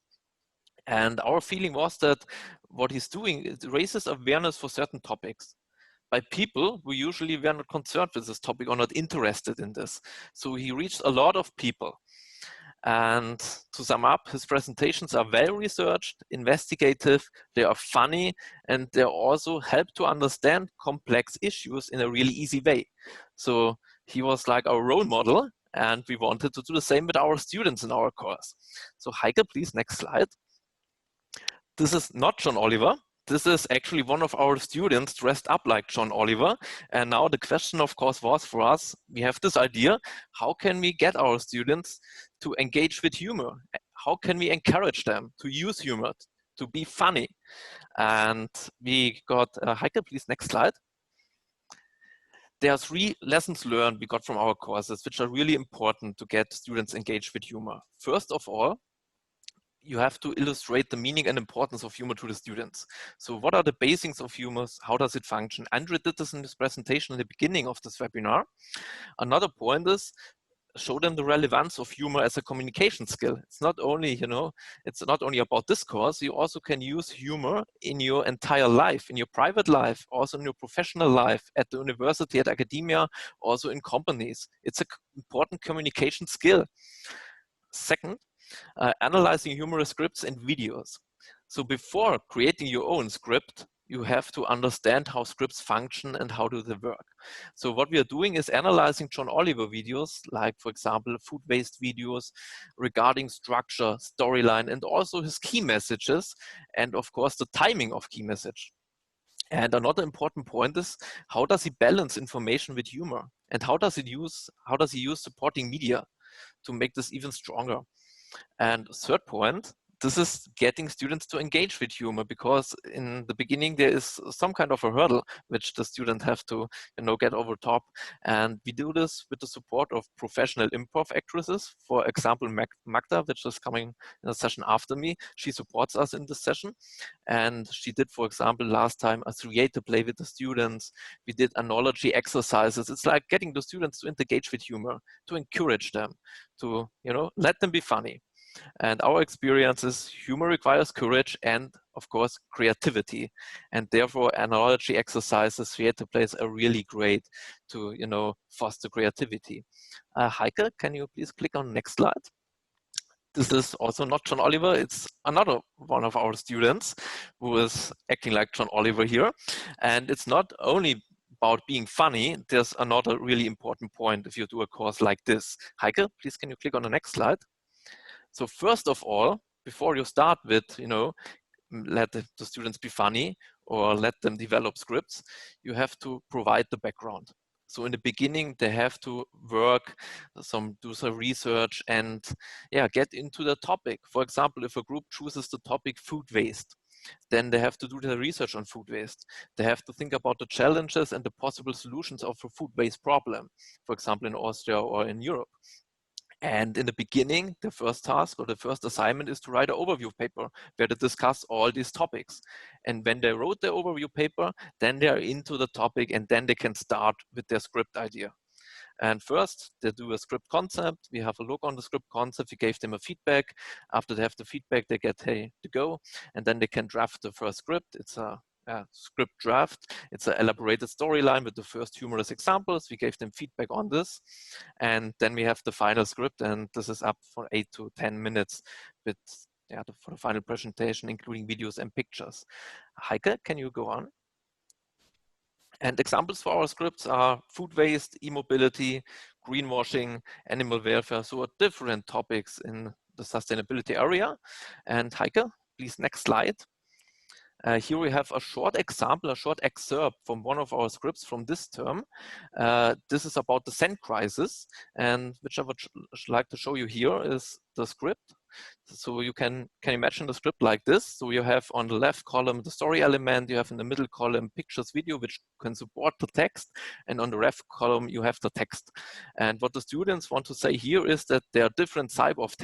S8: And our feeling was that what he's doing, it raises awareness for certain topics by people who usually were not concerned with this topic or not interested in this. So he reached a lot of people. And to sum up, his presentations are well researched, investigative, they are funny, and they also help to understand complex issues in a really easy way. So he was like our role model, and we wanted to do the same with our students in our course. So Heike, please, next slide. This is not John Oliver. This is actually one of our students dressed up like John Oliver. And now the question, of course, was for us, we have this idea, how can we get our students to engage with humor? How can we encourage them to use humor, to be funny? And we got, Heike, please, next slide. There are 3 lessons learned we got from our courses, which are really important to get students engaged with humor. First of all, you have to illustrate the meaning and importance of humor to the students. So what are the basics of humor? How does it function? Andre did this in his presentation in the beginning of this webinar. Another point is, show them the relevance of humor as a communication skill. It's not only, it's not only about discourse, you also can use humor in your entire life, in your private life, also in your professional life, at the university, at academia, also in companies. It's an important communication skill. Second, analyzing humorous scripts and videos. So before creating your own script, you have to understand how scripts function and how do they work. So what we are doing is analyzing John Oliver videos, like, for example, food waste videos regarding structure, storyline, and also his key messages, and of course the timing of key message. And another important point is, how does he balance information with humor? And how does he use supporting media to make this even stronger? And third point, this is getting students to engage with humor, because in the beginning there is some kind of a hurdle which the student have to get over top. And we do this with the support of professional improv actresses. For example, Magda, which is coming in a session after me, she supports us in this session. And she did, for example, last time a theater play with the students. We did analogy exercises. It's like getting the students to engage with humor, to encourage them, to let them be funny. And our experience is humor requires courage and, of course, creativity. And therefore, analogy exercises, theater plays are really great to, foster creativity. Heike, can you please click on next slide? This is also not John Oliver. It's another one of our students who is acting like John Oliver here. And it's not only about being funny. There's another really important point if you do a course like this. Heike, please, can you click on the next slide? So first of all, before you start with, let the students be funny or let them develop scripts, you have to provide the background. So in the beginning, they have to do some research and get into the topic. For example, if a group chooses the topic food waste, then they have to do the research on food waste. They have to think about the challenges and the possible solutions of a food waste problem, for example, in Austria or in Europe. And in the beginning, the first task or the first assignment is to write an overview paper where they discuss all these topics. And when they wrote the overview paper, then they are into the topic and then they can start with their script idea. And first, they do a script concept. We have a look on the script concept. We gave them a feedback. After they have the feedback, they get, hey, to go. And then they can draft the first script. It's a script draft. It's an elaborated storyline with the first humorous examples. We gave them feedback on this. And then we have the final script, and this is up for 8 to 10 minutes with, for the final presentation, including videos and pictures. Heike, can you go on? And examples for our scripts are food waste, e-mobility, greenwashing, animal welfare, so different topics in the sustainability area. And Heike, please, next slide. Here we have a short example, a short excerpt from one of our scripts from this term. This is about the scent crisis, and which I would like to show you here is the script. So you can imagine the script like this. So you have on the left column the story element, you have in the middle column pictures, video, which can support the text, and on the left column you have the text. And what the students want to say here is that there are different type of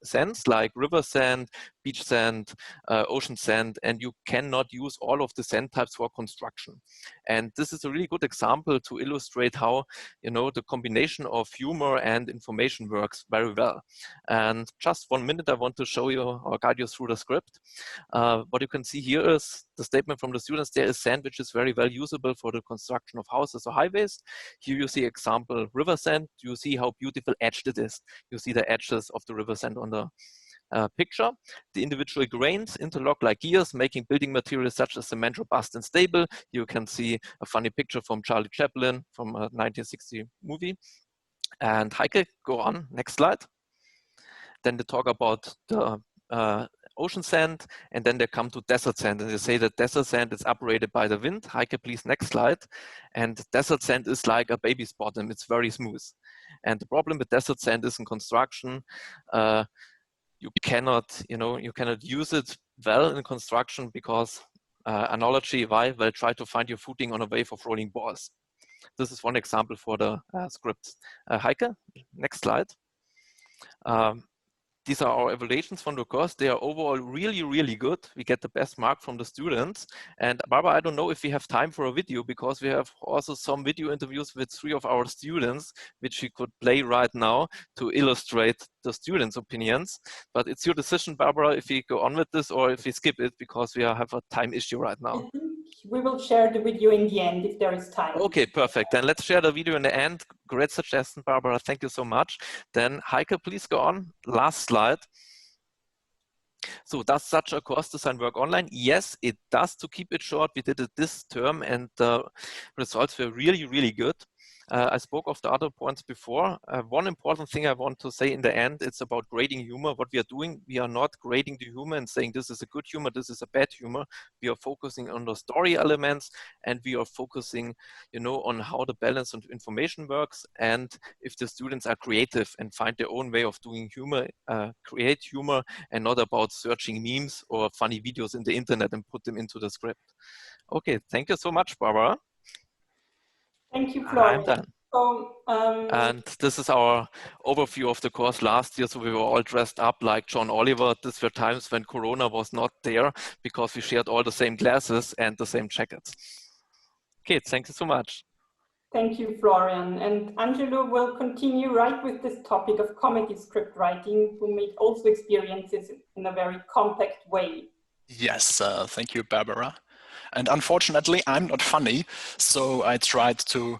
S8: scents like river scent, beach scent, ocean scent, and you cannot use all of the scent types for construction. And this is a really good example to illustrate how, you know, the combination of humor and information works very well. And just 1 minute, I want to show you or guide you through the script. What you can see here is the statement from the students. There is sand which is very well usable for the construction of houses or highways. Here you see example river sand. You see how beautiful edged it is. You see the edges of the river sand on the picture. The individual grains interlock like gears, making building materials such as cement robust and stable. You can see a funny picture from Charlie Chaplin from a 1960 movie. And Heike, go on, next slide. Then they talk about the ocean sand, and then they come to desert sand, and they say that desert sand is operated by the wind. Heike, please, next slide. And desert sand is like a baby's bottom. It's very smooth. And the problem with desert sand is in construction, you cannot use it well in construction because analogy, why? Well, try to find your footing on a wave of rolling balls. This is one example for the script. Heike, next slide. These are our evaluations from the course. They are overall really, really good. We get the best mark from the students. And Barbara, I don't know if we have time for a video because we have also some video interviews with 3 of our students, which we could play right now to illustrate the students' opinions. But it's your decision, Barbara, if we go on with this or if we skip it because we have a time issue right now.
S1: We will share the video in the end if there is time.
S8: Okay, perfect. Then let's share the video in the end. Great suggestion, Barbara. Thank you so much. Then Heike, please go on. Last slide. So does such a course design work online? Yes, it does. To keep it short, we did it this term and the results were really, really good. I spoke of the other points before. One important thing I want to say in the end, it's about grading humor. What we are doing, we are not grading the humor and saying this is a good humor, this is a bad humor. We are focusing on the story elements and we are focusing, you know, on how the balance of information works. And if the students are creative and find their own way of doing humor, create humor and not about searching memes or funny videos in the internet and put them into the script. Okay, thank you so much, Barbara.
S1: Thank you, Florian.
S8: I'm done.
S1: So,
S8: and this is our overview of the course last year. So we were all dressed up like John Oliver. These were times when Corona was not there because we shared all the same glasses and the same jackets. Okay, thank you so much.
S1: Thank you, Florian. And Angelo will continue right with this topic of comedy script writing, who made also experiences in a very compact way.
S9: Yes, thank you, Barbara. And unfortunately, I'm not funny, so I tried to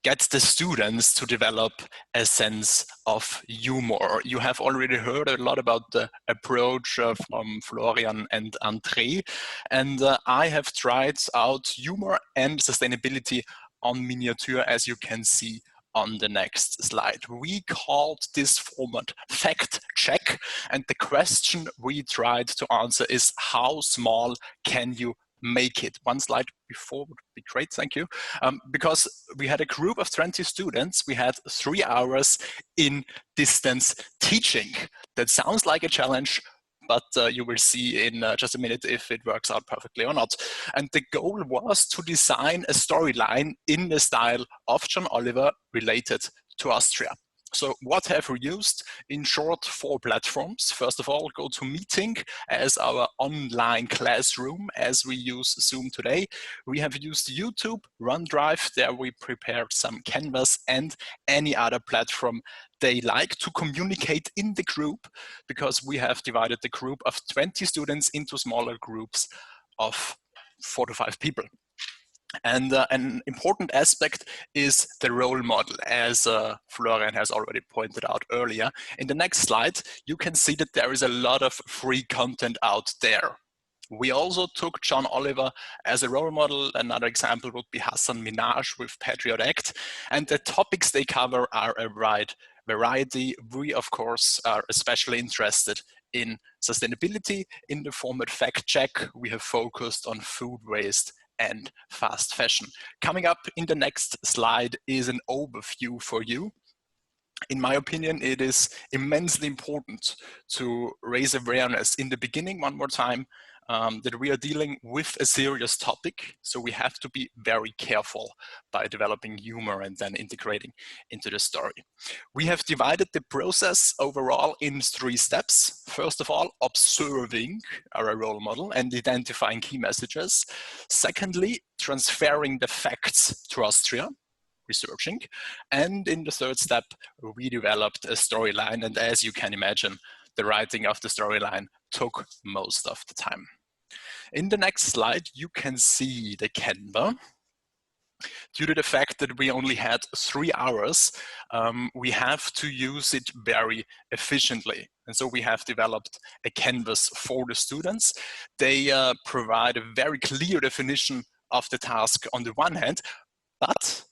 S9: get the students to develop a sense of humor. You have already heard a lot about the approach from Florian and André, and I have tried out humor and sustainability on miniature, as you can see on the next slide. We called this format fact check, and the question we tried to answer is how small can you make it? One slide before would be great, thank you. Because we had a group of 20 students, we had 3 hours in distance teaching. That sounds like a challenge, but you will see in just a minute if it works out perfectly or not. And the goal was to design a storyline in the style of John Oliver related to Austria. So what have we used? In short, 4 platforms. First of all, GoToMeeting as our online classroom, as we use Zoom today. We have used YouTube, OneDrive, there we prepared some Canvas and any other platform they like to communicate in the group, because we have divided the group of 20 students into smaller groups of 4 to 5 people. And an important aspect is the role model, as Florian has already pointed out earlier. In the next slide, you can see that there is a lot of free content out there. We also took John Oliver as a role model. Another example would be Hassan Minhaj with Patriot Act. And the topics they cover are a wide variety, we of course are especially interested in sustainability. In the format fact check, we have focused on food waste and fast fashion. Coming up in the next slide is an overview for you. In my opinion, it is immensely important to raise awareness in the beginning one more time that we are dealing with a serious topic. So we have to be very careful by developing humor and then integrating into the story. We have divided the process overall in 3 steps. First of all, observing our role model and identifying key messages. Secondly, transferring the facts to Austria, researching. And in the 3rd step, we developed a storyline. And as you can imagine, the writing of the storyline took most of the time. In the next slide, you can see the Canva. Due to the fact that we only had 3 hours, we have to use it very efficiently. And so we have developed a canvas for the students. They provide a very clear definition of the task on the one hand, but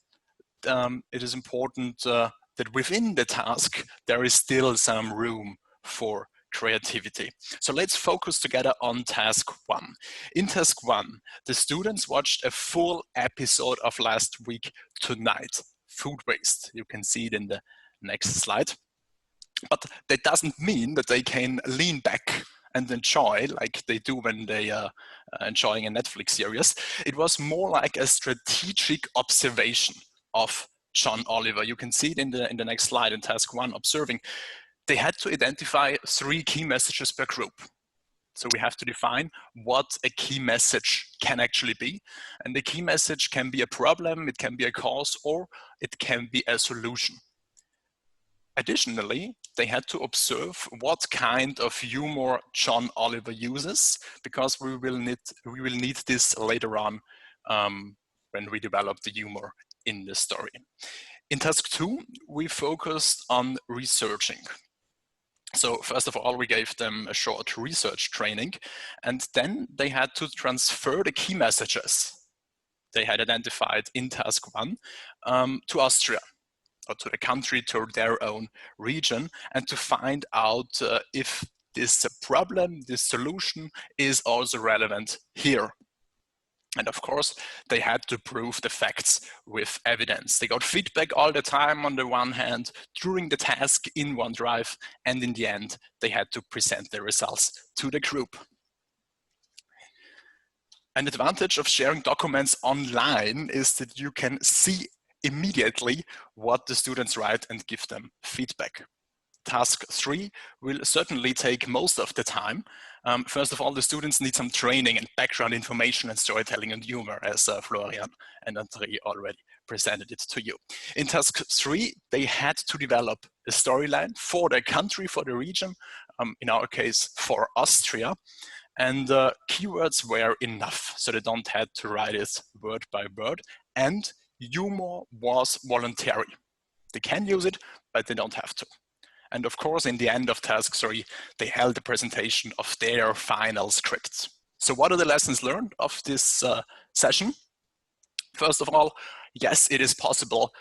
S9: it is important that within the task, there is still some room for creativity. So let's focus together on task 1. In task 1, the students watched a full episode of last week tonight, food waste. You can see it in the next slide. But that doesn't mean that they can lean back and enjoy like they do when they are enjoying a Netflix series. It was more like a strategic observation of John Oliver. You can see it in the next slide in task 1, observing. They had to identify 3 key messages per group. So we have to define what a key message can actually be. And the key message can be a problem, it can be a cause, or it can be a solution. Additionally, they had to observe what kind of humor John Oliver uses, because we will need this later on when we develop the humor in the story. In task 2, we focused on researching. So first of all, we gave them a short research training, and then they had to transfer the key messages they had identified in task 1 to Austria, or to the country, to their own region, and to find out if this problem, this solution is also relevant here. And of course, they had to prove the facts with evidence. They got feedback all the time on the one hand, during the task in OneDrive, and in the end, they had to present the results to the group. An advantage of sharing documents online is that you can see immediately what the students write and give them feedback. Task 3 will certainly take most of the time. First of all, the students need some training and background information and storytelling and humor, as Florian and André already presented it to you. In task 3, they had to develop a storyline for their country, for the region, in our case, for Austria. And keywords were enough, so they don't have to write it word by word. And humor was voluntary. They can use it, but they don't have to. And of course, in the end of task 3, they held a presentation of their final scripts. So what are the lessons learned of this session? First of all, yes, it is possible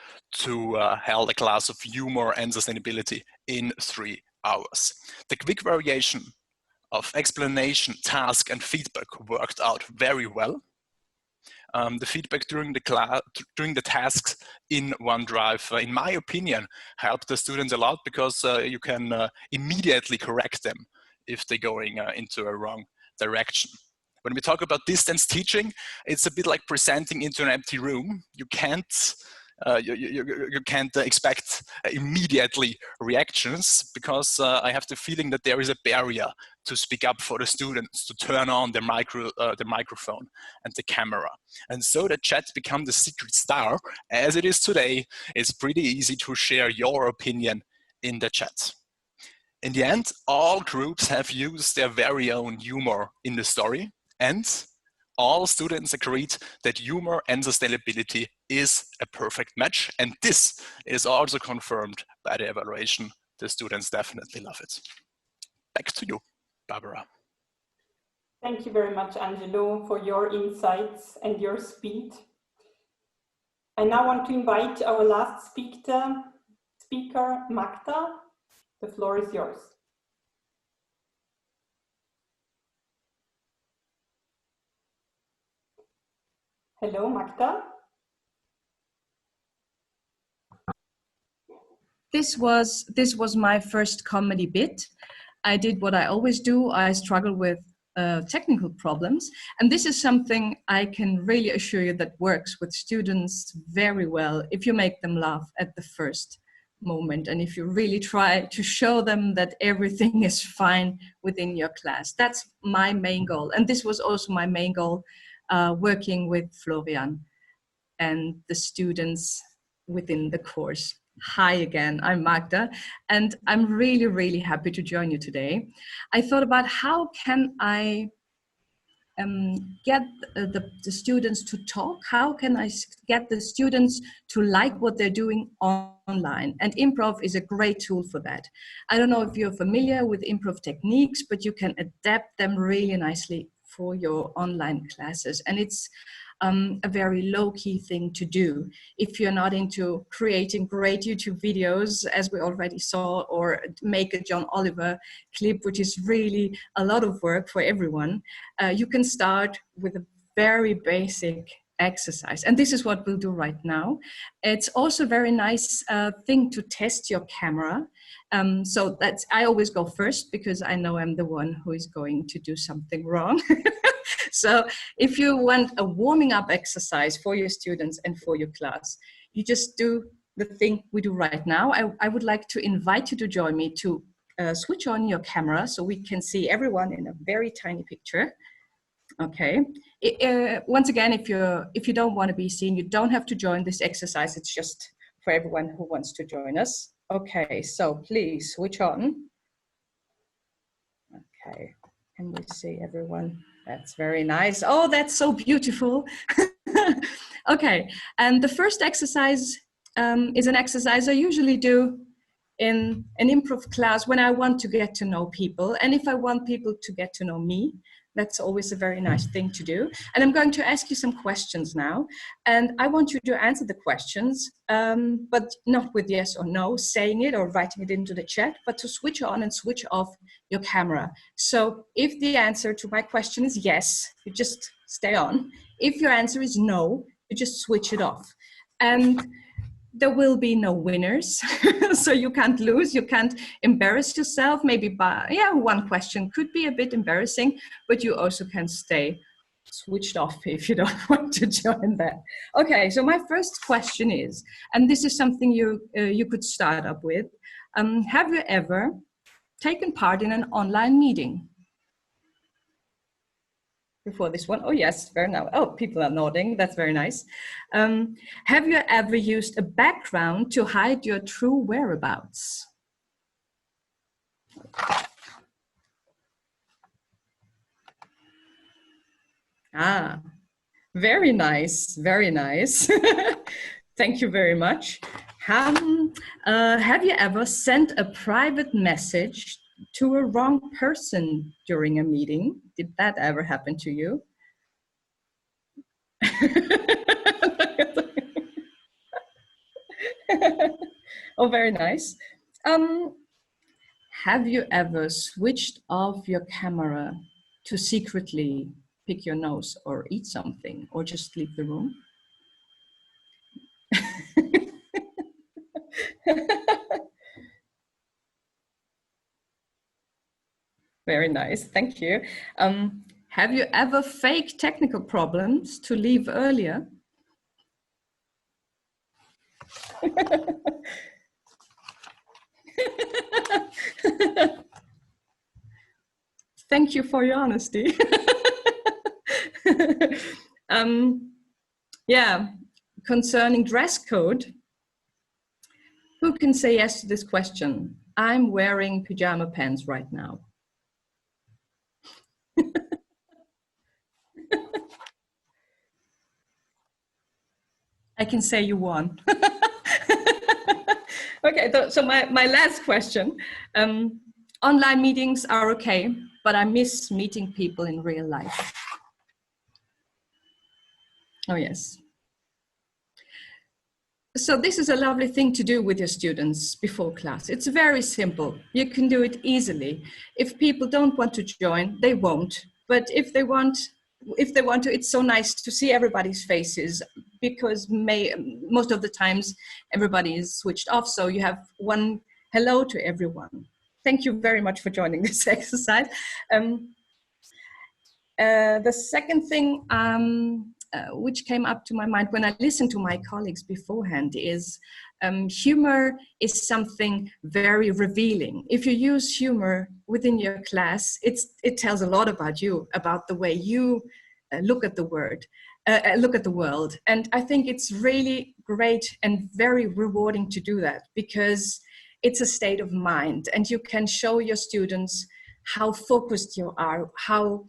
S9: to hold a class of humor and sustainability in 3 hours. The quick variation of explanation, task, and feedback worked out very well. The feedback during the tasks in OneDrive, in my opinion, helped the students a lot, because you can immediately correct them if they're going into a wrong direction. When we talk about distance teaching, it's a bit like presenting into an empty room. You can't expect immediately reactions, because I have the feeling that there is a barrier to speak up for the students, to turn on the microphone and the camera. And so the chat became the secret star. As it is today, it's pretty easy to share your opinion in the chat. In the end, all groups have used their very own humor in the story, and all students agreed that humor and sustainability is a perfect match. And this is also confirmed by the evaluation. The students definitely love it. Back to you, Barbara.
S1: Thank you very much, Angelo, for your insights and your speed. I now want to invite our last speaker speaker, Magda. The floor is yours. Hello, Magda.
S10: This was my first comedy bit. I did what I always do. I struggle with technical problems, and this is something I can really assure you that works with students very well if you make them laugh at the first moment, and if you really try to show them that everything is fine within your class. That's my main goal, and this was also my main goal working with Florian and the students within the course. Hi again, I'm Magda, and I'm really, really happy to join you today. I thought about how can I get the students to talk? How can I get the students to like what they're doing online? And Improv is a great tool for that. I don't know if you're familiar with Improv techniques, but you can adapt them really nicely for your online classes. And it's a very low-key thing to do if you're not into creating great YouTube videos, as we already saw, or make a John Oliver clip, which is really a lot of work for everyone. You can start with a very basic exercise, and this is what we'll do right now. It's also a very nice thing to test your camera. So that's, I always go first because I know I'm the one who is going to do something wrong. So if you want a warming up exercise for your students and for your class, you just do the thing we do right now. I would like to invite you to join me to switch on your camera so we can see everyone in a very tiny picture. Okay. Once again, if you don't want to be seen, you don't have to join this exercise. It's just for everyone who wants to join us. Okay, so please switch on. Okay, can we see everyone? That's very nice. Oh, that's so beautiful. Okay, and the first exercise is an exercise I usually do in an improv class when I want to get to know people, and if I want people to get to know me. That's always a very nice thing to do. And I'm going to ask you some questions now, and I want you to answer the questions, but not with yes or no, saying it or writing it into the chat, but to switch on and switch off your camera. So if the answer to my question is yes, you just stay on. If your answer is no, you just switch it off. And there will be no winners, so you can't lose, you can't embarrass yourself. Maybe by, one question could be a bit embarrassing, but you also can stay switched off if you don't want to join that. Okay, so my first question is, and this is something you could start up with, have you ever taken part in an online meeting? Before this one, oh yes, very nice. Oh, people are nodding, that's very nice. Have you ever used a background to hide your true whereabouts? Ah, very nice, very nice. Thank you very much. Have you ever sent a private message to a wrong person during a meeting? Did that ever happen to you? Oh, very nice. Have you ever switched off your camera to secretly pick your nose or eat something or just leave the room? Very nice, thank you. Have you ever faked technical problems to leave earlier? Thank you for your honesty. Yeah, concerning dress code, who can say yes to this question? I'm wearing pajama pants right now. I can say you won. Okay, so my last question. Online meetings are okay, but I miss meeting people in real life. Oh yes. So this is a lovely thing to do with your students before class. It's very simple. You can do it easily. If people don't want to join, they won't. But if they want to, it's so nice to see everybody's faces, because most of the times everybody is switched off. So you have one hello to everyone. Thank you very much for joining this exercise. The second thing which came up to my mind when I listened to my colleagues beforehand is humor is something very revealing. If you use humor within your class, it tells a lot about you, about the way you look at the world. And I think it's really great and very rewarding to do that, because it's a state of mind, and you can show your students how focused you are, how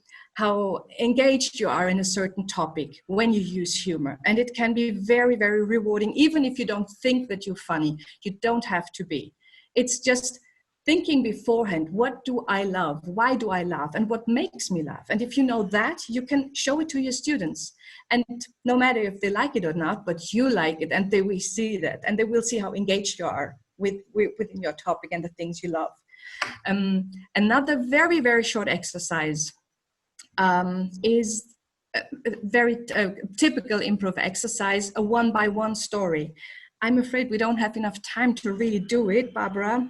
S10: engaged you are in a certain topic when you use humor. And it can be very, very rewarding, even if you don't think that you're funny. You don't have to be. It's just thinking beforehand, what do I love? Why do I laugh? And what makes me laugh? And if you know that, you can show it to your students. And no matter if they like it or not, but you like it, and they will see that, and they will see how engaged you are within your topic and the things you love. Another very, very short exercise is a very typical improv exercise, a one-by-one story. I'm afraid we don't have enough time to really do it, Barbara.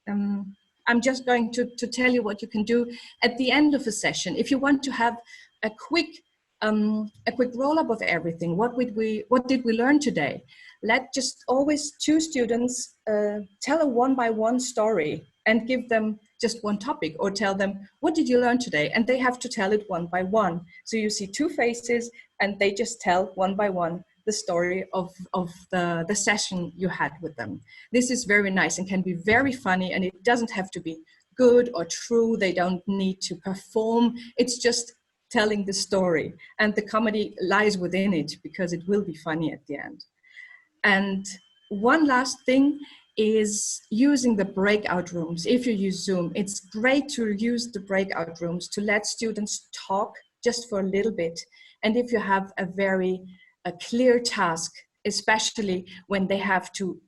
S10: I'm just going to tell you what you can do at the end of a session. If you want to have a quick roll-up of everything, what did we learn today? Let just always two students tell a one-by-one story and give them just one topic, or tell them, what did you learn today? And they have to tell it one by one. So you see two faces, and they just tell one by one the story of the session you had with them. This is very nice and can be very funny, and it doesn't have to be good or true. They don't need to perform. It's just telling the story, and the comedy lies within it, because it will be funny at the end. And one last thing is using the breakout rooms. If you use Zoom, it's great to use the breakout rooms to let students talk just for a little bit. And if you have a clear task, especially when they have to,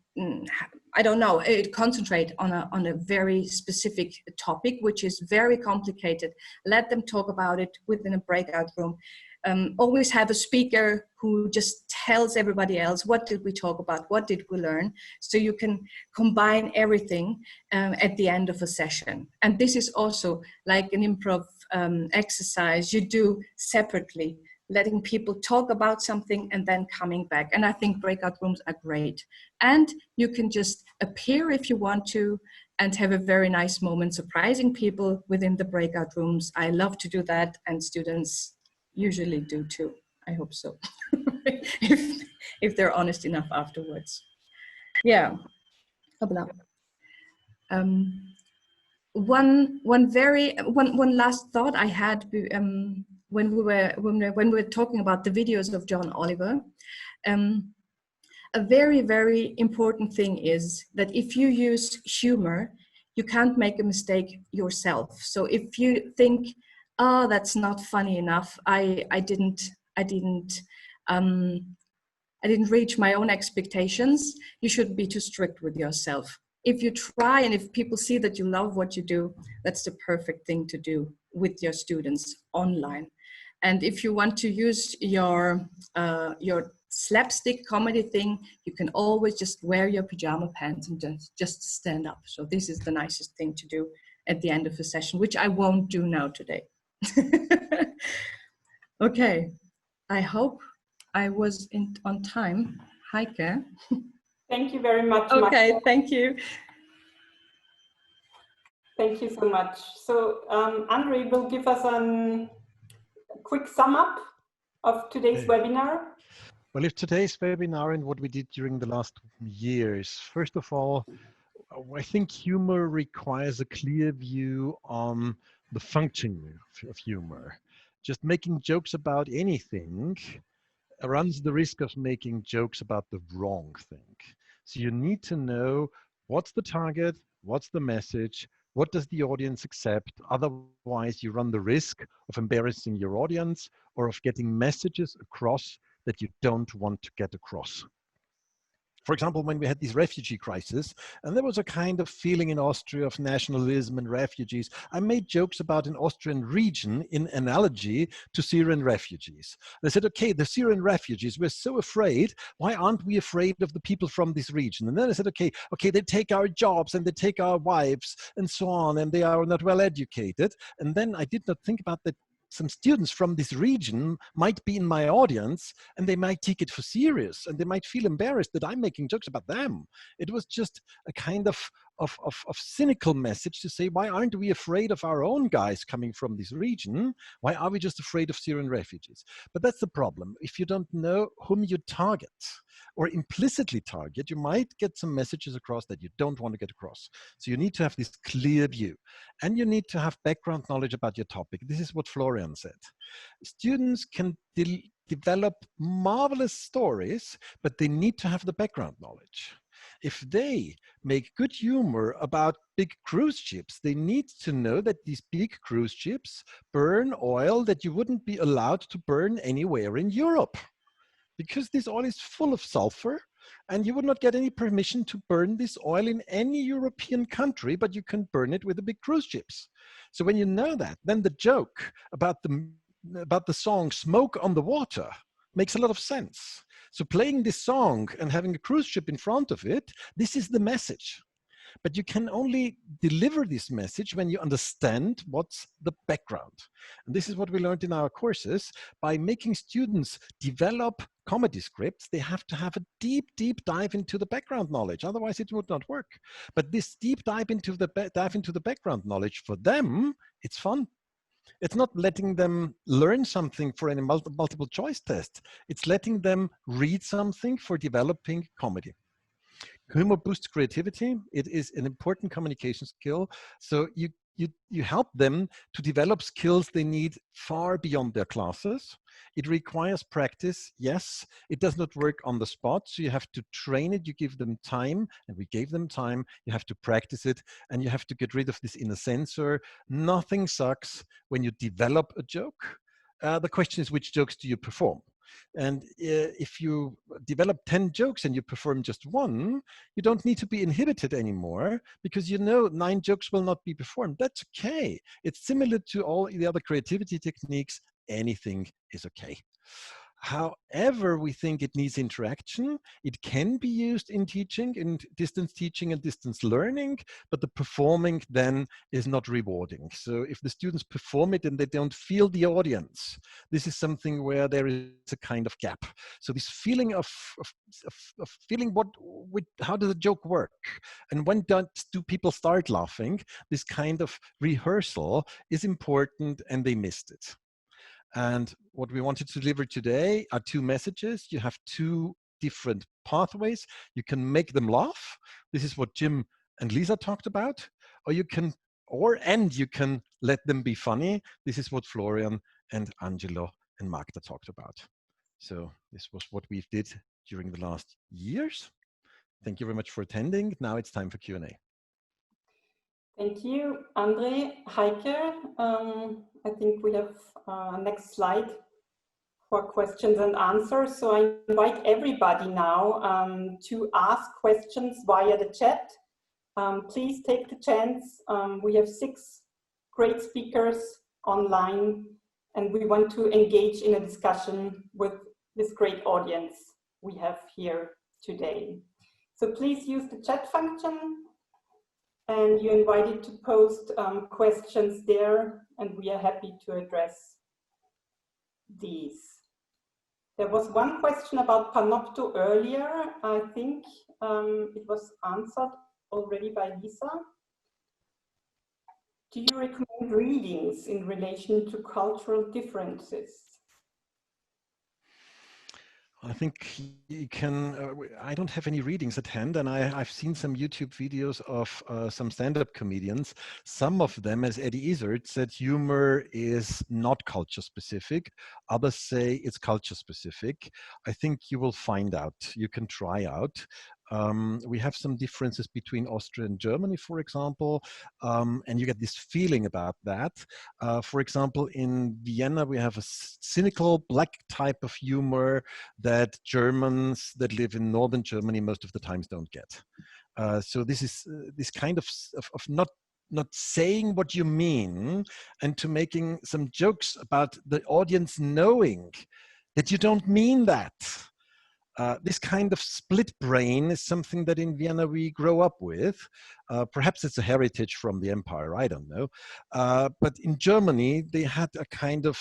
S10: concentrate on a very specific topic, which is very complicated, let them talk about it within a breakout room. Always have a speaker who just tells everybody else, what did we talk about? What did we learn? So you can combine everything at the end of a session. And this is also like an improv exercise you do separately, letting people talk about something and then coming back. And I think breakout rooms are great. And you can just appear if you want to, and have a very nice moment surprising people within the breakout rooms. I love to do that, and students usually do too. I hope so. if they're honest enough afterwards. Yeah. One last thought I had when we were talking about the videos of John Oliver. A very, very important thing is that if you use humor, you can't make a mistake yourself. So if you think, oh, that's not funny enough, I didn't reach my own expectations, you shouldn't be too strict with yourself. If you try, and if people see that you love what you do, that's the perfect thing to do with your students online. And if you want to use your slapstick comedy thing, you can always just wear your pajama pants and just stand up. So this is the nicest thing to do at the end of a session, which I won't do now today. Okay, I hope I was on time. Heike.
S1: Thank you very much.
S10: Okay,
S1: Magda.
S10: thank you.
S1: Thank you so much. So Andre will give us a quick sum up of today's webinar.
S2: Well, if today's webinar and what we did during the last years, first of all, I think humor requires a clear view on the functioning of humor. Just making jokes about anything runs the risk of making jokes about the wrong thing. So you need to know what's the target, what's the message, what does the audience accept? Otherwise, you run the risk of embarrassing your audience or of getting messages across that you don't want to get across. For example, when we had this refugee crisis, and there was a kind of feeling in Austria of nationalism and refugees, I made jokes about an Austrian region in analogy to Syrian refugees. And I said, okay, the Syrian refugees, we're so afraid. Why aren't we afraid of the people from this region? And then I said, okay, they take our jobs and they take our wives and so on, and they are not well educated. And then I did not think about that some students from this region might be in my audience and they might take it for serious and they might feel embarrassed that I'm making jokes about them. It was just a kind of cynical message to say, why aren't we afraid of our own guys coming from this region? Why are we just afraid of Syrian refugees? But that's the problem. If you don't know whom you target or implicitly target, you might get some messages across that you don't want to get across. So you need to have this clear view and you need to have background knowledge about your topic. This is what Florian said. Students can develop marvelous stories, but they need to have the background knowledge. If they make good humor about big cruise ships, they need to know that these big cruise ships burn oil that you wouldn't be allowed to burn anywhere in Europe, because this oil is full of sulfur and you would not get any permission to burn this oil in any European country, but you can burn it with the big cruise ships. So when you know that, then the joke about the song Smoke on the Water makes a lot of sense. So playing this song and having a cruise ship in front of it, this is the message. But you can only deliver this message when you understand what's the background. And this is what we learned in our courses. By making students develop comedy scripts, they have to have a deep, deep dive into the background knowledge. Otherwise, it would not work. But this deep dive into the background knowledge, for them, it's fun. It's not letting them learn something for any multiple choice test. It's letting them read something for developing comedy. Humor boosts creativity. It is an important communication skill. So you help them to develop skills they need far beyond their classes. It requires practice. Yes, it does not work on the spot. So you have to train it. You give them time, and we gave them time. You have to practice it, and you have to get rid of this inner censor. Nothing sucks when you develop a joke. The question is, which jokes do you perform? And if you develop 10 jokes and you perform just one, you don't need to be inhibited anymore, because you know 9 jokes will not be performed. That's okay. It's similar to all the other creativity techniques. Anything is okay. However, we think it needs interaction. It can be used in teaching, in distance teaching and distance learning, but the performing then is not rewarding. So if the students perform it and they don't feel the audience, this is something where there is a kind of gap. So this feeling of feeling how does a joke work? And when do people start laughing? This kind of rehearsal is important, and they missed it. And what we wanted to deliver today are 2 messages. You have 2 different pathways. You can make them laugh. This is what Jim and Lisa talked about. Or you can let them be funny. This is what Florian and Angelo and Magda talked about. So this was what we did during the last years. Thank you very much for attending. Now it's time for Q&A.
S1: Thank you, Andre. Heike, I think we have next slide for questions and answers. So I invite everybody now to ask questions via the chat. Please take the chance. We have 6 great speakers online, and we want to engage in a discussion with this great audience we have here today. So please use the chat function, and you're invited to post questions there, and we are happy to address these. There was one question about Panopto earlier. I think it was answered already by Lisa. Do you recommend readings in relation to cultural differences?
S2: I think you can, I don't have any readings at hand, and I've seen some YouTube videos of some stand-up comedians. Some of them, as Eddie Izzard, said humor is not culture specific. Others say it's culture specific. I think you will find out. You can try out. We have some differences between Austria and Germany, for example, and you get this feeling about that. For example, in Vienna, we have a cynical black type of humor that Germans that live in northern Germany most of the times don't get. So this is this kind of not saying what you mean and to making some jokes about the audience knowing that you don't mean that. This kind of split brain is something that in Vienna we grow up with. Perhaps it's a heritage from the empire, I don't know. But in Germany, they had a kind of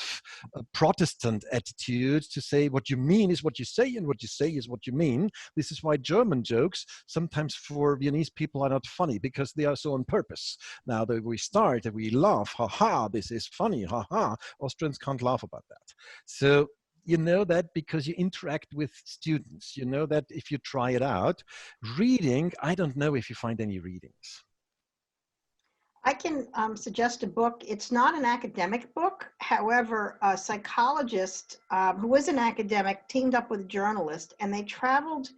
S2: a Protestant attitude to say what you mean is what you say and what you say is what you mean. This is why German jokes sometimes for Viennese people are not funny because they are so on purpose. Now that we start and we laugh, ha, this is funny, ha. Austrians can't laugh about that. So you know that because you interact with students. You know that if you try it out. Reading, I don't know if you find any readings.
S3: I can suggest a book. It's not an academic book. However, a psychologist who was an academic teamed up with a journalist, and they traveled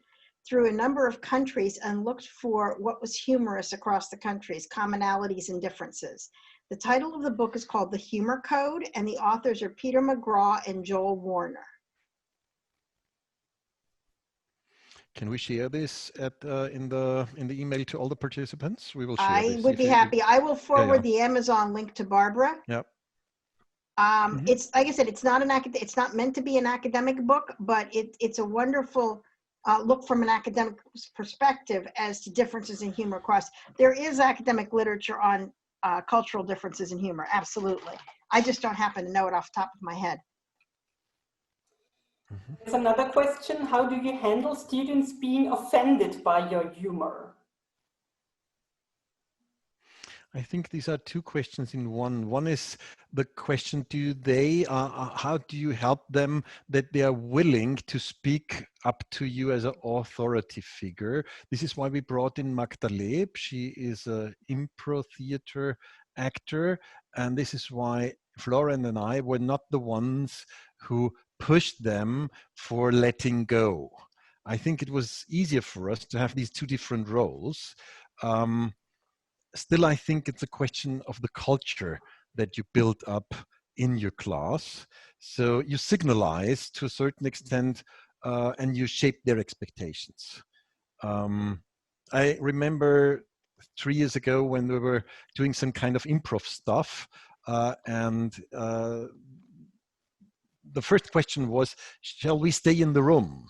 S3: through a number of countries and looked for what was humorous across the countries, commonalities and differences. The title of the book is called The Humor Code, and the authors are Peter McGraw and Joel Warner.
S2: Can we share this at, in the email to all the participants? We will share
S3: I
S2: this.
S3: would be happy. I will forward the Amazon link to Barbara.
S2: Yep.
S3: It's like I said, it's not it's not meant to be an academic book, but it's a wonderful look from an academic perspective as to differences in humor across. There is academic literature on cultural differences in humor, absolutely. I just don't happen to know it off the top of my head.
S1: There's another question. How do you handle students being offended by your humor?
S2: I think these are two questions in one. One is the question, do they, how do you help them that they are willing to speak up to you as an authority figure? This is why we brought in Magda Leb. She is an improv theater actor. And this is why Florian and I were not the ones who pushed them for letting go. I think it was easier for us to have these two different roles. Still, I think it's a question of the culture that you build up in your class. So you signalize to a certain extent and you shape their expectations. I remember 3 years ago when we were doing some kind of improv stuff and the first question was, shall we stay in the room?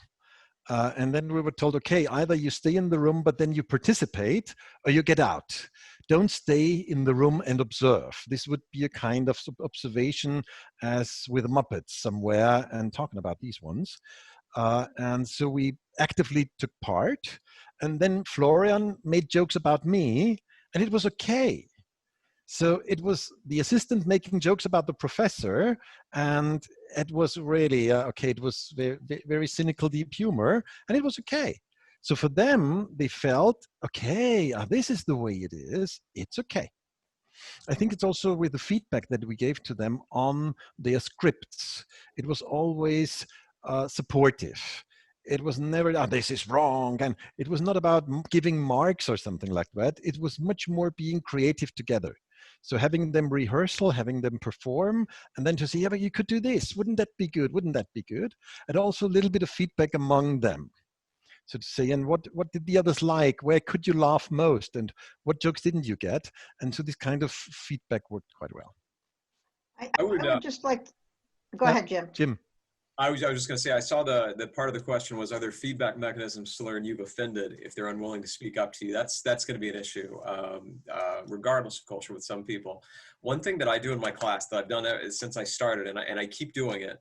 S2: And then we were told, okay, either you stay in the room, but then you participate, or you get out. Don't stay in the room and observe. This would be a kind of observation as with Muppets somewhere and talking about these ones. And so we actively took part. And then Florian made jokes about me, and it was okay. So it was the assistant making jokes about the professor, and it was really, okay, it was very, very cynical, deep humor, and it was okay. So for them, they felt, okay, this is the way it is, it's okay. I think it's also with the feedback that we gave to them on their scripts. It was always supportive. It was never, this is wrong. And it was not about giving marks or something like that. It was much more being creative together. So having them rehearsal, having them perform, and then to say, yeah, but you could do this. Wouldn't that be good? Wouldn't that be good? And also a little bit of feedback among them. So to say, and what did the others like? Where could you laugh most? And what jokes didn't you get? And so this kind of feedback worked quite well.
S3: I would just like, go ahead, Jim.
S2: Jim.
S4: I was just going to say, I saw the part of the question was, are there feedback mechanisms to learn you've offended if they're unwilling to speak up to you? That's going to be an issue, regardless of culture with some people. One thing that I do in my class that I've done since I started, and I keep doing it,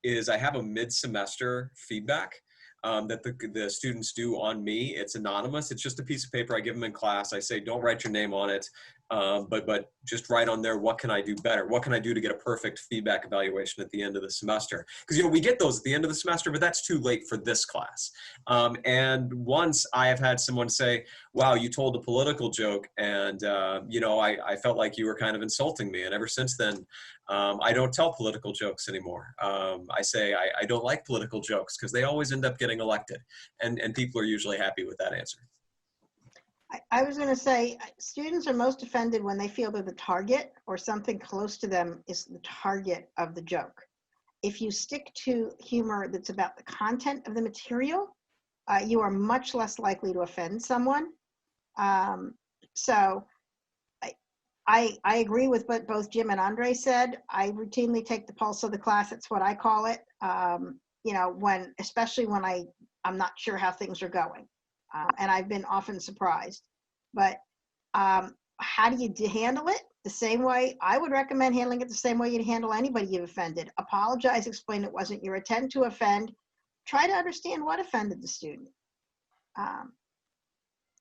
S4: is I have a mid-semester feedback that the students do on me. It's anonymous. It's just a piece of paper I give them in class. I say, don't write your name on it. but just write on there, what can I do better? What can I do to get a perfect feedback evaluation at the end of the semester? Because, you know, we get those at the end of the semester, but that's too late for this class. And once I have had someone say, wow, you told a political joke, and, you know, I felt like you were kind of insulting me. And ever since then, I don't tell political jokes anymore. I say I don't like political jokes because they always end up getting elected. And people are usually happy with that answer.
S3: I was going to say, students are most offended when they feel they're the target or something close to them is the target of the joke. If you stick to humor that's about the content of the material, you are much less likely to offend someone. So I agree with what both Jim and Andre said. I routinely take the pulse of the class. That's what I call it. You know, especially when I'm not sure how things are going. And I've been often surprised. But how do you handle it? The same way, I would recommend handling it the same way you'd handle anybody you've offended. Apologize, explain it wasn't your intent to offend. Try to understand what offended the student.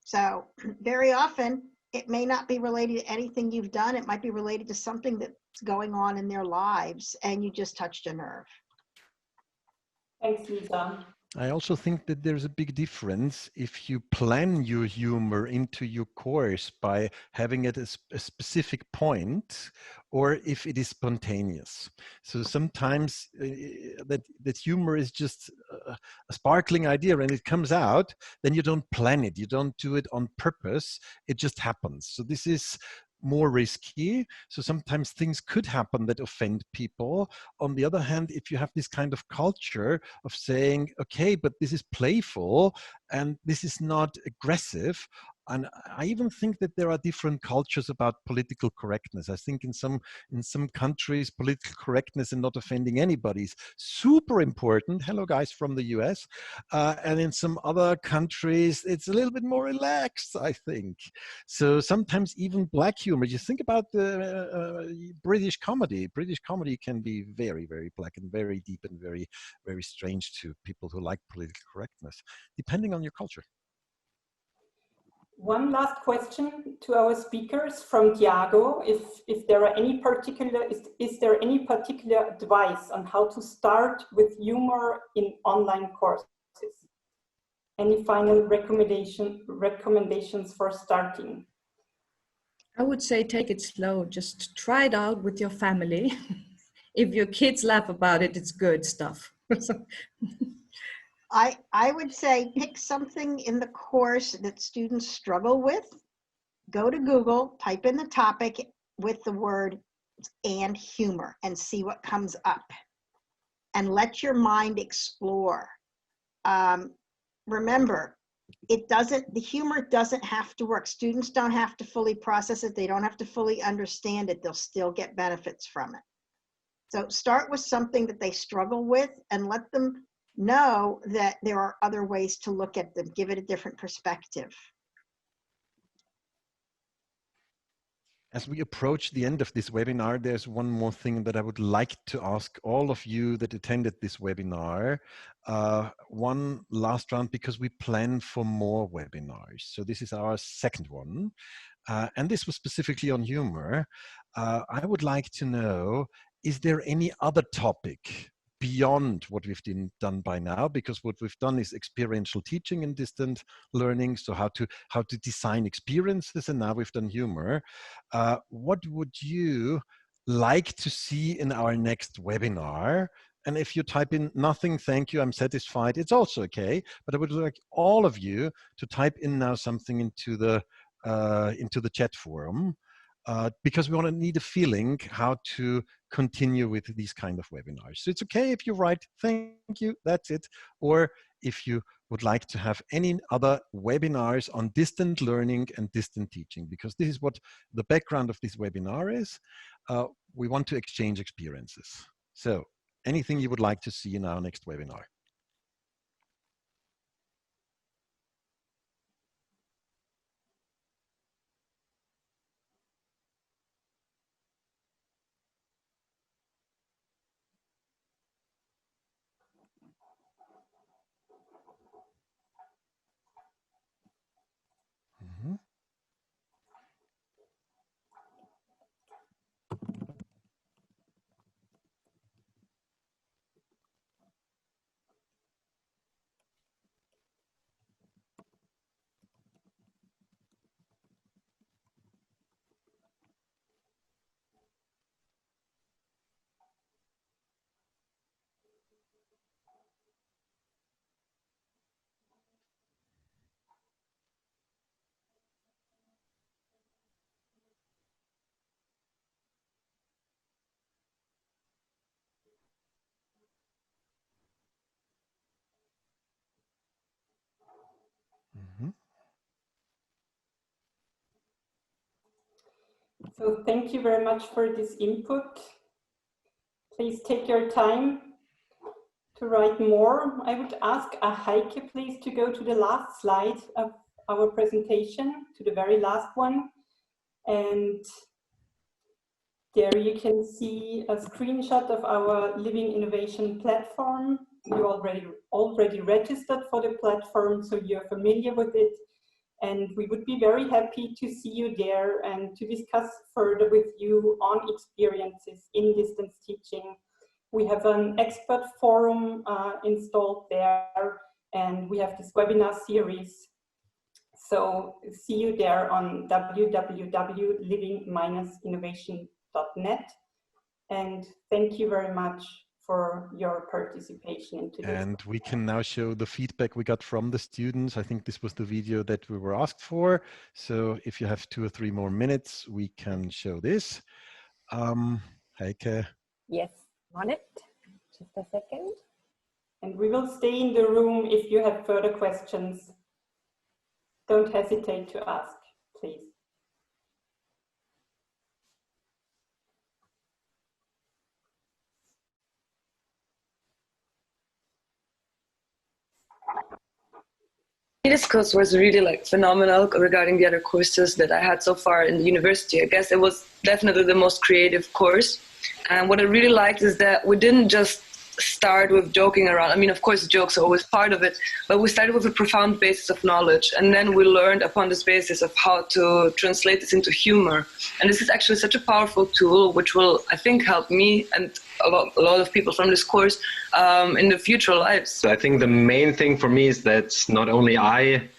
S3: So very often, it may not be related to anything you've done. It might be related to something that's going on in their lives, and you just touched a nerve.
S1: Thanks, Lisa.
S2: I also think that there's a big difference if you plan your humor into your course by having it as a specific point, or if it is spontaneous. So sometimes that humor is just a sparkling idea and it comes out, then you don't plan it, you don't do it on purpose, it just happens. So this is more risky. So sometimes things could happen that offend people. On the other hand, if you have this kind of culture of saying, okay, but this is playful and this is not aggressive. And I even think that there are different cultures about political correctness. I think in some countries, political correctness and not offending anybody is super important. Hello, guys from the US. And in some other countries, it's a little bit more relaxed, I think. So sometimes even black humor, you think about the British comedy. British comedy can be very, very black and very deep and very, very strange to people who like political correctness, depending on your culture.
S1: One last question to our speakers from Tiago. If there are any particular, is there any particular advice on how to start with humor in online courses? Any final recommendations for starting?
S10: I would say take it slow. Just try it out with your family. If your kids laugh about it, it's good stuff.
S3: I would say pick something in the course that students struggle with. Go to Google, type in the topic with the word and humor and see what comes up. And let your mind explore. Remember, the humor doesn't have to work. Students don't have to fully process it. They don't have to fully understand it. They'll still get benefits from it. So start with something that they struggle with and let them know that there are other ways to look at them. Give it a different perspective.
S2: As we approach the end of this webinar, there's one more thing that I would like to ask all of you that attended this webinar. One last round, because we plan for more webinars. So this is our second one. And this was specifically on humor. I would like to know, is there any other topic beyond what we've done by now? Because what we've done is experiential teaching and distant learning, so how to design experiences, and now we've done humor. What would you like to see in our next webinar? And if you type in nothing, thank you, I'm satisfied, it's also okay. But I would like all of you to type in now something into the chat forum. Because we want to need a feeling how to continue with these kind of webinars. So it's okay if you write, thank you, that's it. Or if you would like to have any other webinars on distant learning and distant teaching, because this is what the background of this webinar is. We want to exchange experiences. So anything you would like to see in our next webinar?
S1: So thank you very much for this input. Please take your time to write more. I would ask Heike, please, to go to the last slide of our presentation, to the very last one. And there you can see a screenshot of our Living Innovation platform. You already registered for the platform, so you're familiar with it. And we would be very happy to see you there and to discuss further with you on experiences in distance teaching. We have an expert forum installed there, and we have this webinar series. So see you there on www.living-innovation.net. And thank you very much for your participation in today's.
S2: And we can now show the feedback we got from the students. I think this was the video that we were asked for. So if you have 2 or 3 more minutes, we can show this. Heike.
S5: Yes, on it. Just a second.
S1: And we will stay in the room if you have further questions. Don't hesitate to ask, please.
S11: This course was really phenomenal regarding the other courses that I had so far in the university. I guess it was definitely the most creative course. And what I really liked is that we didn't just start with joking around. I mean, of course, jokes are always part of it, but we started with a profound basis of knowledge. And then we learned upon this basis of how to translate this into humor. And this is actually such a powerful tool, which will, I think, help me and a lot of people from this course in the future lives.
S6: So I think the main thing for me is that not only I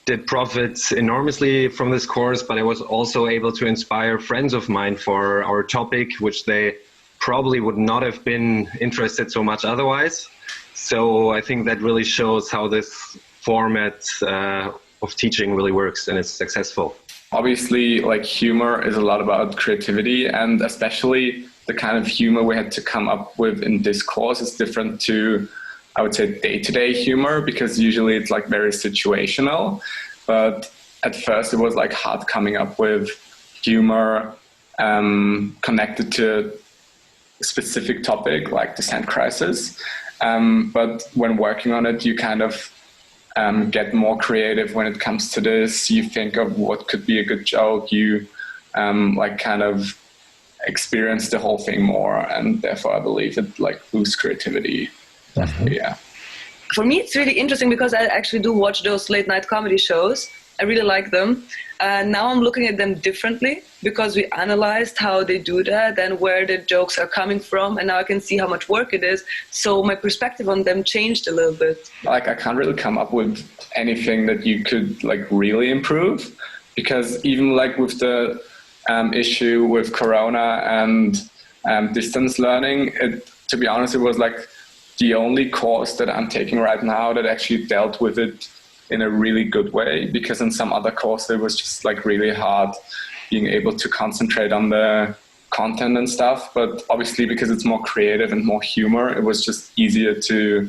S6: did profit enormously from this course, but I was also able to inspire friends of mine for our topic, which they probably would not have been interested so much otherwise. So I think that really shows how this format of teaching really works and is successful.
S12: Obviously, humor is a lot about creativity, and especially the kind of humor we had to come up with in this course is different to, I would say, day-to-day humor, because usually it's very situational. But at first it was hard coming up with humor connected to a specific topic like the sand crisis. But when working on it, you kind of get more creative when it comes to this. You think of what could be a good joke. You kind of experience the whole thing more, and therefore I believe it boosts creativity. Definitely, yeah.
S11: For me, it's really interesting because I actually do watch those late night comedy shows. I really like them. Now I'm looking at them differently because we analyzed how they do that and where the jokes are coming from, and now I can see how much work it is. So my perspective on them changed a little bit. I
S12: can't really come up with anything that you could really improve, because even with the issue with Corona and distance learning, to be honest, it was the only course that I'm taking right now that actually dealt with it in a really good way, because in some other course it was just really hard being able to concentrate on the content and stuff. But obviously, because it's more creative and more humor, it was just easier to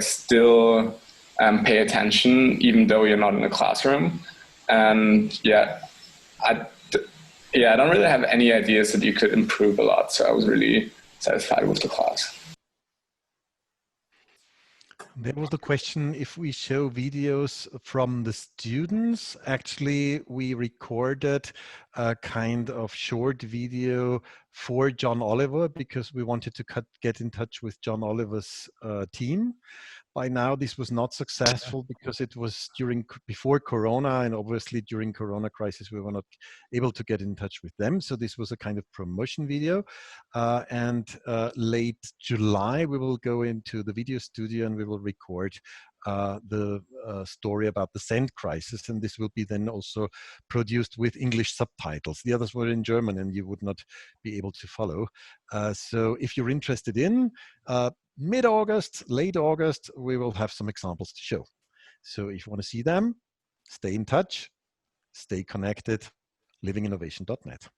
S12: still pay attention even though you're not in a classroom. And I don't really have any ideas that you could improve a lot. So I was really satisfied with the class.
S2: There was the question if we show videos from the students. Actually, we recorded a kind of short video for John Oliver because we wanted to get in touch with John Oliver's team. By now, this was not successful because it was before Corona, and obviously during Corona crisis, we were not able to get in touch with them. So this was a kind of promotion video. And late July, we will go into the video studio and we will record the story about the sand crisis. And this will be then also produced with English subtitles. The others were in German and you would not be able to follow. So if you're interested in mid-August, late August, we will have some examples to show. So if you want to see them, stay in touch, stay connected, livinginnovation.net.